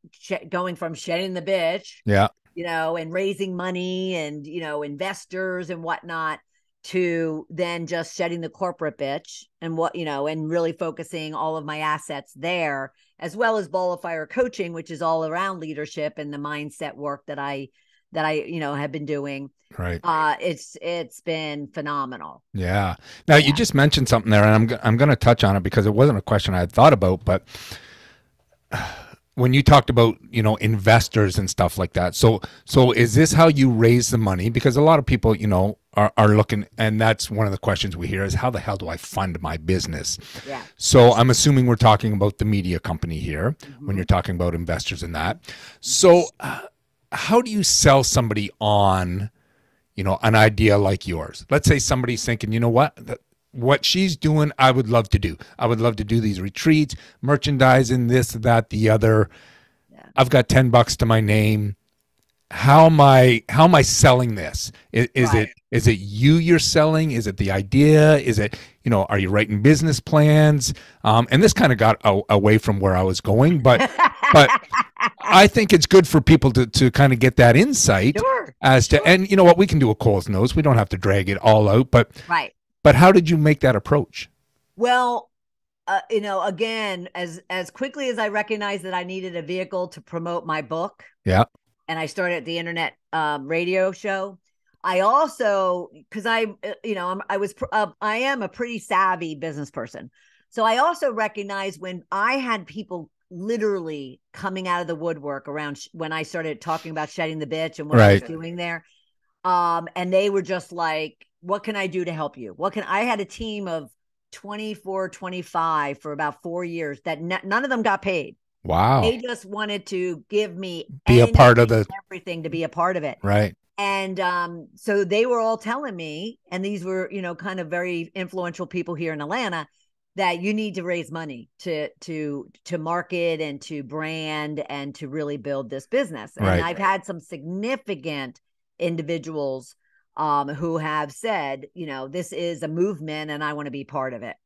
going from shedding the bitch, and raising money and, investors and whatnot, to then just shedding the corporate bitch and and really focusing all of my assets there, as well as Ball of Fire coaching, which is all around leadership and the mindset work that I have been doing. Right. It's been phenomenal. Yeah. Now you just mentioned something there, and I'm going to touch on it because it wasn't a question I had thought about, but when you talked about, investors and stuff like that. So is this how you raise the money? Because a lot of people, are looking, and that's one of the questions we hear is, how the hell do I fund my business? Yeah. So I'm assuming we're talking about the media company here when you're talking about investors in that. So how do you sell somebody on, an idea like yours? Let's say somebody's thinking, you know what she's doing, I would love to do. I would love to do these retreats, merchandising, this, that, the other. Yeah. I've got $10 to my name. How am I selling this? Right. Is it you're selling? Is it the idea? Is it, are you writing business plans? And this kind of got away from where I was going, but I think it's good for people to kind of get that insight Sure. as to, and you know what, we can do a Cole's Nose. We don't have to drag it all out, but Right. But how did you make that approach? Well, again, as quickly as I recognized that I needed a vehicle to promote my book, Yeah. and I started the internet radio show. I also, because I am a pretty savvy business person. So I also recognized when I had people literally coming out of the woodwork around when I started talking about shedding the bitch and what I was doing there. And they were just like, what can I do to help you? I had a team of 24, 25 for about 4 years that none of them got paid. Wow. They just wanted to give me be a part of everything to be a part of it. Right. And so they were all telling me, and these were, kind of very influential people here in Atlanta, that you need to raise money to market and to brand and to really build this business. And I've had some significant individuals who have said, this is a movement and I want to be part of it.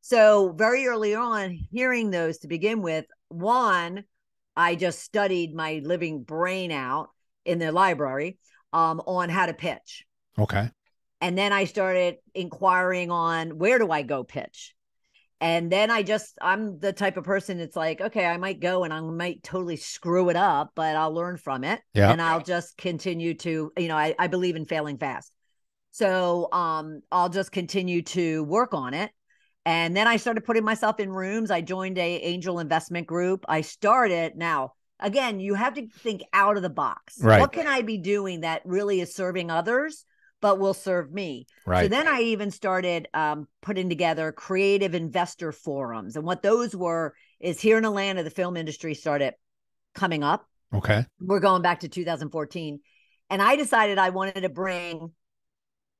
So very early on, hearing those to begin with, one, I just studied my living brain out in the library on how to pitch. Okay. And then I started inquiring on where do I go pitch? And then I'm the type of person that's like, okay, I might go and I might totally screw it up, but I'll learn from it. Yeah. And I'll just continue to, I believe in failing fast. So I'll just continue to work on it. And then I started putting myself in rooms. I joined a angel investment group. I started now. Again, you have to think out of the box. Right. What can I be doing that really is serving others, but will serve me? Right. So then I even started putting together creative investor forums. And what those were is here in Atlanta, the film industry started coming up. Okay. We're going back to 2014. And I decided I wanted to bring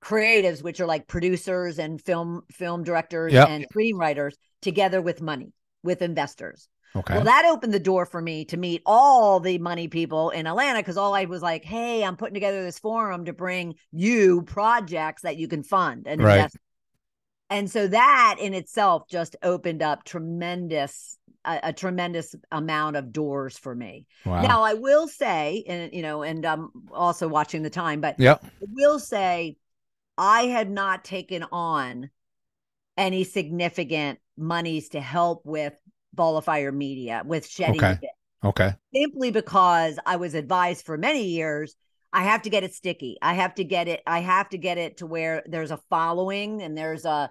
creatives, which are like producers and film directors and screenwriters, together with money, with investors. Okay. Well, that opened the door for me to meet all the money people in Atlanta, because all I was like, hey, I'm putting together this forum to bring you projects that you can fund and invest. And so that in itself just opened up a tremendous amount of doors for me. Wow. Now I will say, and I'm also watching the time, but I will say I had not taken on any significant monies to help with Ball of Fire Media, with shedding the bit. Okay. Simply because I was advised for many years, I have to get it sticky. I have to get it to where there's a following and there's a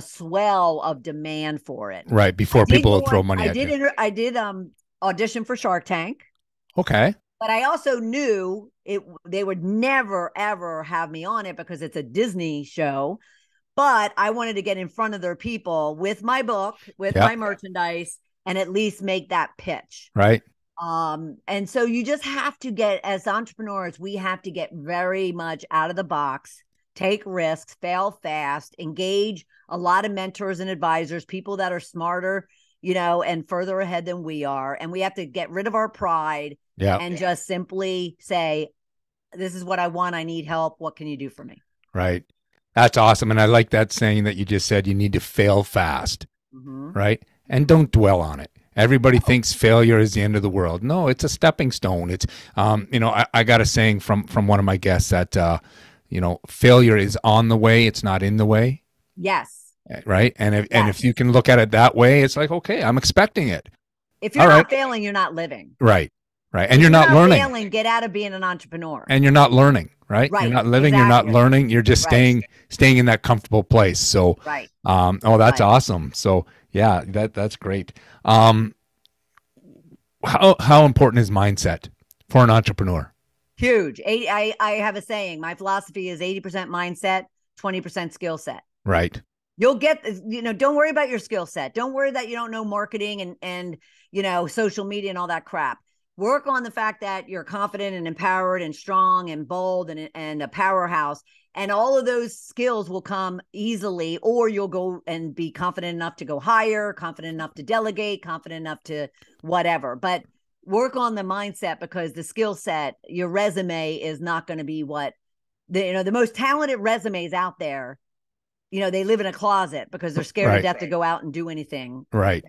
swell of demand for it. Right. Before people will throw money at you. I did audition for Shark Tank. Okay. But I also knew they would never, ever have me on it because it's a Disney show. But I wanted to get in front of their people with my book, with my merchandise, and at least make that pitch. Right. And so you just have to as entrepreneurs, we have to get very much out of the box, take risks, fail fast, engage a lot of mentors and advisors, people that are smarter, and further ahead than we are. And we have to get rid of our pride and just simply say, this is what I want. I need help. What can you do for me? Right. That's awesome. And I like that saying that you just said, you need to fail fast. Mm-hmm. Right. And don't dwell on it. Everybody thinks failure is the end of the world. No, it's a stepping stone. It's, I got a saying from one of my guests that, failure is on the way. It's not in the way. Yes. Right. And if you can look at it that way, it's like, okay, I'm expecting it. If you're not failing, you're not living. Right. Right. And you're not learning. Failing, get out of being an entrepreneur. And you're not learning, right? You're not living, you're not learning, you're just staying in that comfortable place. So that's awesome. So yeah, that's great. How important is mindset for an entrepreneur? Huge. I have a saying, my philosophy is 80% mindset, 20% skill set. Right. You'll get, don't worry about your skill set. Don't worry that you don't know marketing and social media and all that crap. work on the fact that you're confident and empowered and strong and bold and a powerhouse. And all of those skills will come easily, or you'll go and be confident enough to go higher, confident enough to delegate, confident enough to whatever. But work on the mindset, because the skill set, your resume is not going to be what the most talented resumes out there. They live in a closet because they're scared to death to go out and do anything. Right.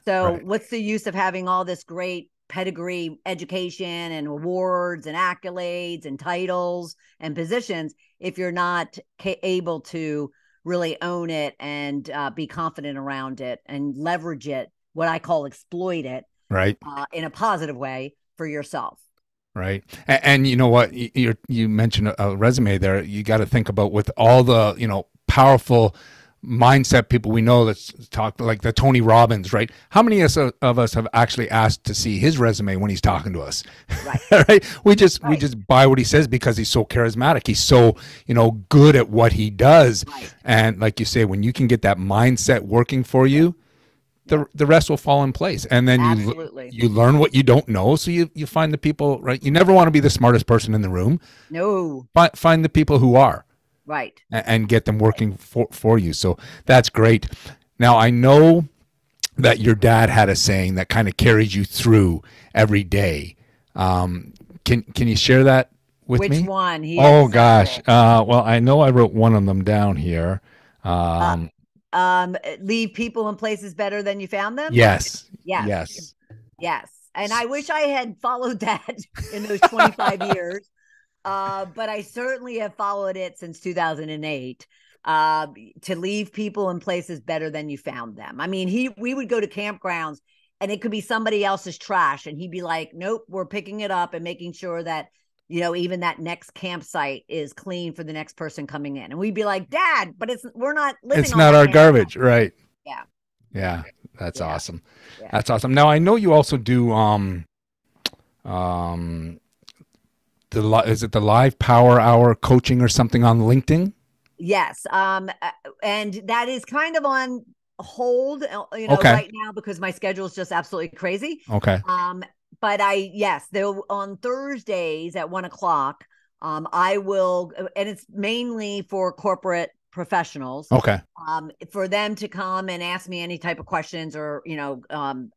So what's the use of having all this great pedigree, education and awards and accolades and titles and positions if you're not able to really own it and be confident around it and leverage it, what I call exploit it, right, in a positive way for yourself. Right. And you know what, you mentioned a resume there. You got to think about, with all the powerful mindset people we know that talk, like the Tony Robbins, right? How many of us have actually asked to see his resume when he's talking to us? Right. Right. We just buy what he says because he's so charismatic. He's so, good at what he does. Right. And like you say, when you can get that mindset working for you, the rest will fall in place. And then you learn what you don't know. So you find the people, right? You never want to be the smartest person in the room. No. Find the people who are. Right. And get them working for you. So that's great. Now, I know that your dad had a saying that kind of carries you through every day. Can you share that with me? Which one? Oh, gosh. Well, I know I wrote one of them down here. Leave people and places better than you found them? Yes. Yes. Yes. Yes. And I wish I had followed that in those 25 years. But I certainly have followed it since 2008, to leave people and places better than you found them. I mean, we would go to campgrounds and it could be somebody else's trash, and he'd be like, nope, we're picking it up and making sure that, even that next campsite is clean for the next person coming in. And we'd be like, Dad, but we're not living. It's not our garbage. Right. Yeah. Yeah. That's awesome. Yeah. That's awesome. Now, I know you also do, is it the live power hour coaching or something on LinkedIn? Yes. And that is kind of on hold, right now, because my schedule is just absolutely crazy. Okay. But on Thursdays at 1:00, I will, and it's mainly for corporate professionals. Okay. For them to come and ask me any type of questions, or,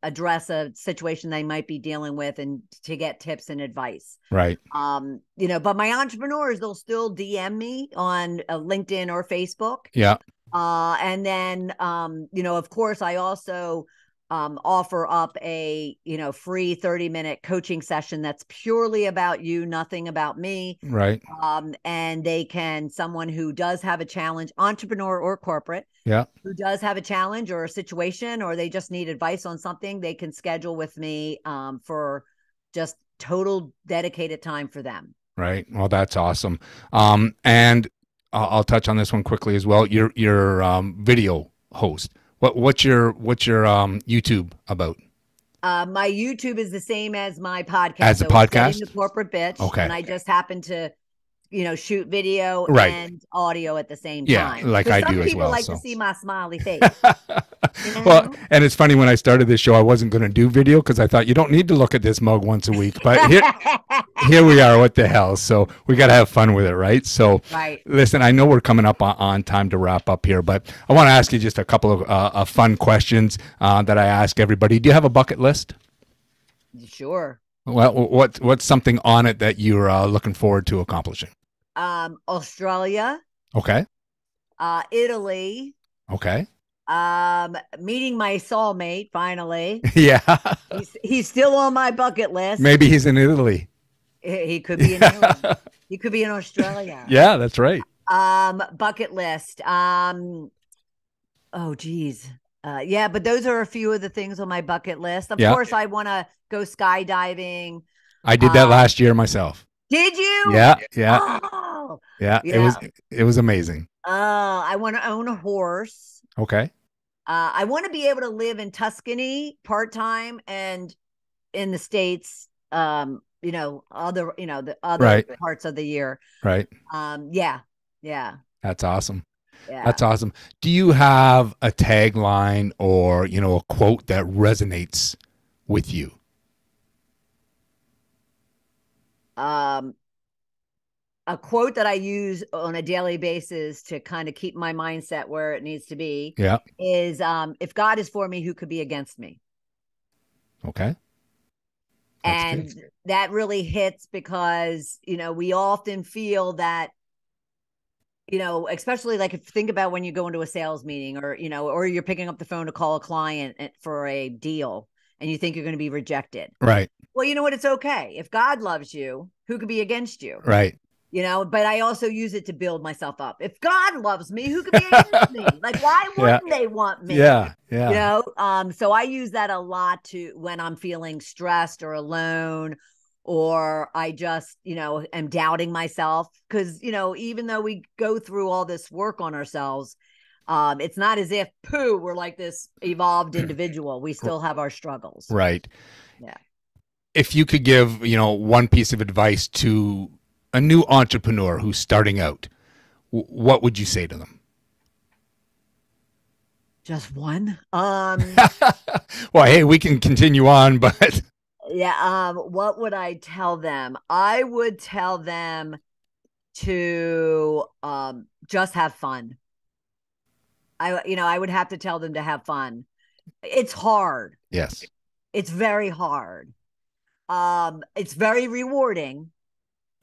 address a situation they might be dealing with, and to get tips and advice. Right. But my entrepreneurs, they'll still DM me on LinkedIn or Facebook. Yeah. And then, of course, I also offer up a free 30-minute coaching session that's purely about you, nothing about me. Right. And someone who does have a challenge, entrepreneur or corporate, who does have a challenge or a situation, or they just need advice on something, they can schedule with me for just total dedicated time for them. Right. Well, that's awesome. And I'll touch on this one quickly as well. Your video host. What's your YouTube about? My YouTube is the same as my podcast. As a podcast? The Corporate Bitch. Okay. And I just happen to, shoot video and audio at the same time. Yeah, like I do as well. Some people like to see my smiley face. Well, and it's funny, when I started this show, I wasn't going to do video because I thought you don't need to look at this mug once a week. But here we are. What the hell? So we got to have fun with it, right? So listen, I know we're coming up on time to wrap up here, but I want to ask you just a couple of fun questions that I ask everybody. Do you have a bucket list? Sure. Well, what's something on it that you're looking forward to accomplishing? Australia. Okay. Italy. Okay. Meeting my soulmate finally. Yeah. He's still on my bucket list. Maybe he's in Italy. He could be in Italy. He could be in Australia. Yeah, that's right. Bucket list. Oh geez. But those are a few of the things on my bucket list. Of course, I want to go skydiving. I did that last year myself. Did you? Yeah. Oh, yeah. It was amazing. I want to own a horse. Okay. I want to be able to live in Tuscany part-time, and in the States, the other parts of the year. Right. Yeah. That's awesome. Yeah. That's awesome. Do you have a tagline or, a quote that resonates with you? Um, a quote that I use on a daily basis to kind of keep my mindset where it needs to be Yeah. is if God is for me, who could be against me? Okay. That's And good. that really hits because, we often feel that, especially like if think about when you go into a sales meeting or you're picking up the phone to call a client for a deal and you think you're going to be rejected. Right. Well, you know what? It's okay. If God loves you, who could be against you? Right. But I also use it to build myself up. If God loves me, who could be against me? Like, why Yeah. wouldn't they want me? Yeah. Yeah. So I use that a lot to when I'm feeling stressed or alone, or I just, am doubting myself. Cause, even though we go through all this work on ourselves, it's not as if we're like this evolved individual. We still have our struggles. Right. Yeah. If you could give, one piece of advice to a new entrepreneur who's starting out, what would you say to them? Just one. Well, hey, we can continue on, but Yeah. What would I tell them? I would tell them to just have fun. I would have to tell them to have fun. It's hard. yes. It's very hard. It's very rewarding.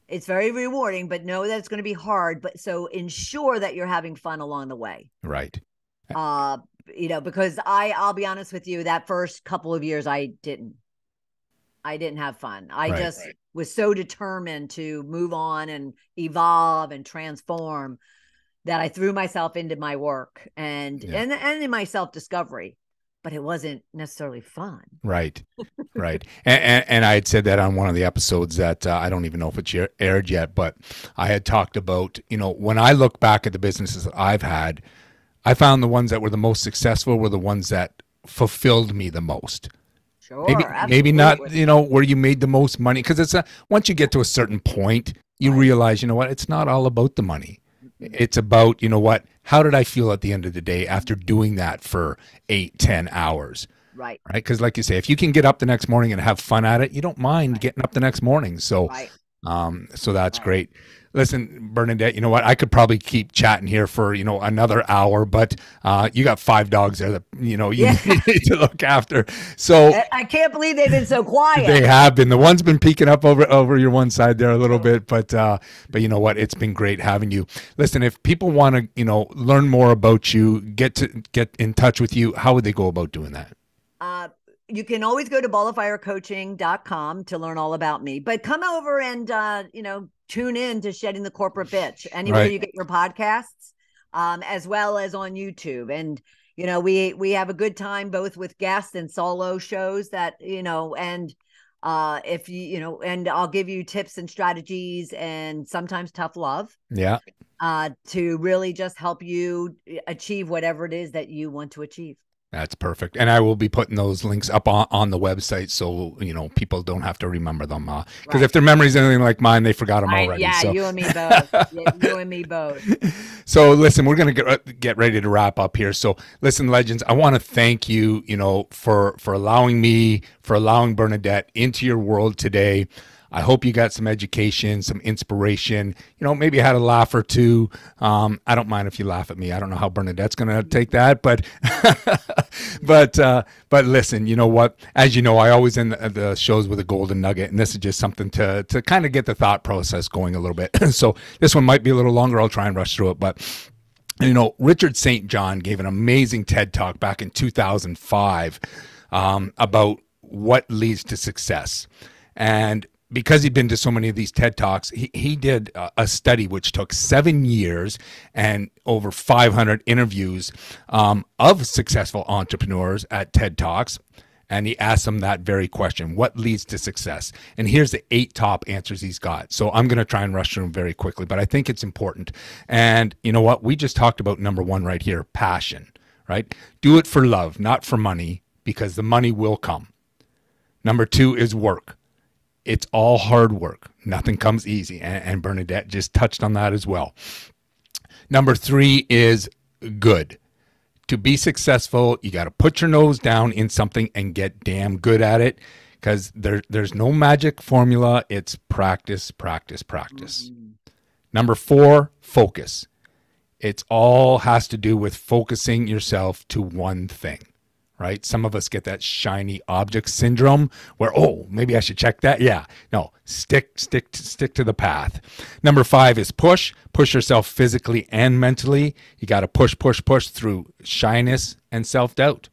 It's very rewarding, but know that it's going to be hard. But so ensure that you're having fun along the way. Right. Because I'll be honest with you, that first couple of years I didn't have fun. I just was so determined to move on and evolve and transform that I threw myself into my work and in my self-discovery, but it wasn't necessarily fun. Right. Right. And I had said that on one of the episodes that I don't even know if it's aired yet, but I had talked about, when I look back at the businesses that I've had, I found the ones that were the most successful were the ones that fulfilled me the most. Sure, maybe not, where you made the most money. Because it's once you get to a certain point, you realize, it's not all about the money. It's about, how did I feel at the end of the day after doing that for 8-10 hours? Right. Because like you say, if you can get up the next morning and have fun at it, you don't mind getting up the next morning. So, so that's great. Listen, Bernadette, you know what? I could probably keep chatting here for, another hour, but you got 5 dogs there that, you need to look after. So I can't believe they've been so quiet. They have been. The one's been peeking up over your one side there a little bit, but you know what? It's been great having you. Listen, if people want to, learn more about you, get in touch with you, how would they go about doing that? You can always go to balloffirecoaching.com to learn all about me, but come over and, tune in to Shedding the Corporate Bitch anywhere you get your podcasts, as well as on YouTube. And, we have a good time both with guests and solo shows that, and if and I'll give you tips and strategies and sometimes tough love. Yeah. To really just help you achieve whatever it is that you want to achieve. That's perfect. And I will be putting those links up on the website so, people don't have to remember them. Because if their memory's anything like mine, they forgot them already. Yeah, so. You and me both. You and me both. So listen, we're going to get ready to wrap up here. So listen, legends, I want to thank you, for allowing me, for allowing Bernadette into your world today. I hope you got some education, some inspiration, maybe had a laugh or two. I don't mind if you laugh at me. I don't know how Bernadette's going to take that, but, but listen, you know what, as you know, I always end the shows with a golden nugget, and this is just something to kind of get the thought process going a little bit. So this one might be a little longer. I'll try and rush through it, but Richard St. John gave an amazing TED Talk back in 2005 about what leads to success. And because he'd been to so many of these TED Talks, he did a study which took 7 years and over 500 interviews of successful entrepreneurs at TED Talks. And he asked them that very question, what leads to success? And here's the 8 top answers he's got. So I'm going to try and rush through them very quickly, but I think it's important. And you know what? We just talked about number 1 right here, passion, right? Do it for love, not for money, because the money will come. Number 2 is work. It's all hard work. Nothing comes easy. And Bernadette just touched on that as well. Number 3 is good. To be successful, you got to put your nose down in something and get damn good at it. because there's no magic formula. It's practice, practice, practice. Number 4, focus. It's all has to do with focusing yourself to one thing, right? Some of us get that shiny object syndrome where, oh, maybe I should check that. Yeah, no, stick to the path. Number 5 is push yourself physically and mentally. You got to push through shyness and self-doubt.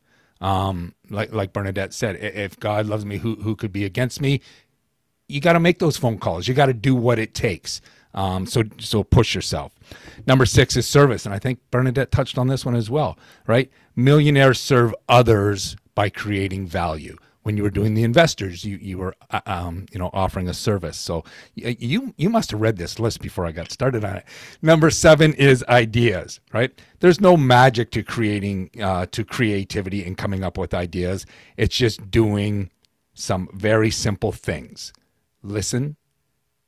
Like Bernadette said, if God loves me, who could be against me? You got to make those phone calls. You got to do what it takes. So push yourself. Number 6 is service. And I think Bernadette touched on this one as well, right? Millionaires serve others by creating value. When you were doing the investors, you were, offering a service. So you must have read this list before I got started on it. Number 7 is ideas, right? There's no magic to creativity and coming up with ideas. It's just doing some very simple things. Listen,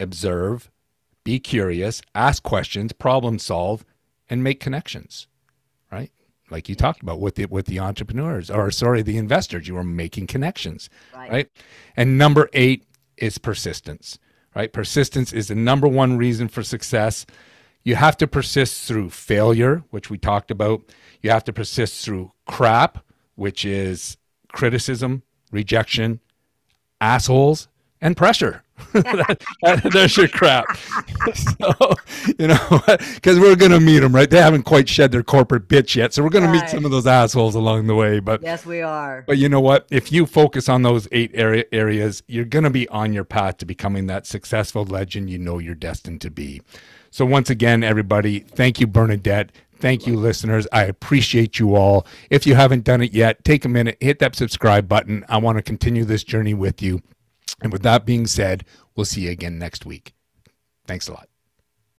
observe, be curious, ask questions, problem solve, and make connections, right? Like you talked about with the entrepreneurs, the investors, you were making connections, right? And number 8 is persistence, right? Persistence is the number 1 reason for success. You have to persist through failure, which we talked about. You have to persist through crap, which is criticism, rejection, assholes, and pressure. There's your crap. So, because we're going to meet them, right? They haven't quite shed their corporate bitch yet. So we're going to meet some of those assholes along the way. But yes, we are. But you know what? If you focus on those 8 areas, you're going to be on your path to becoming that successful legend you know you're destined to be. So once again, everybody, thank you, Bernadette. Thank you, listeners. I appreciate you all. If you haven't done it yet, take a minute, hit that subscribe button. I want to continue this journey with you. And with that being said, we'll see you again next week. Thanks a lot.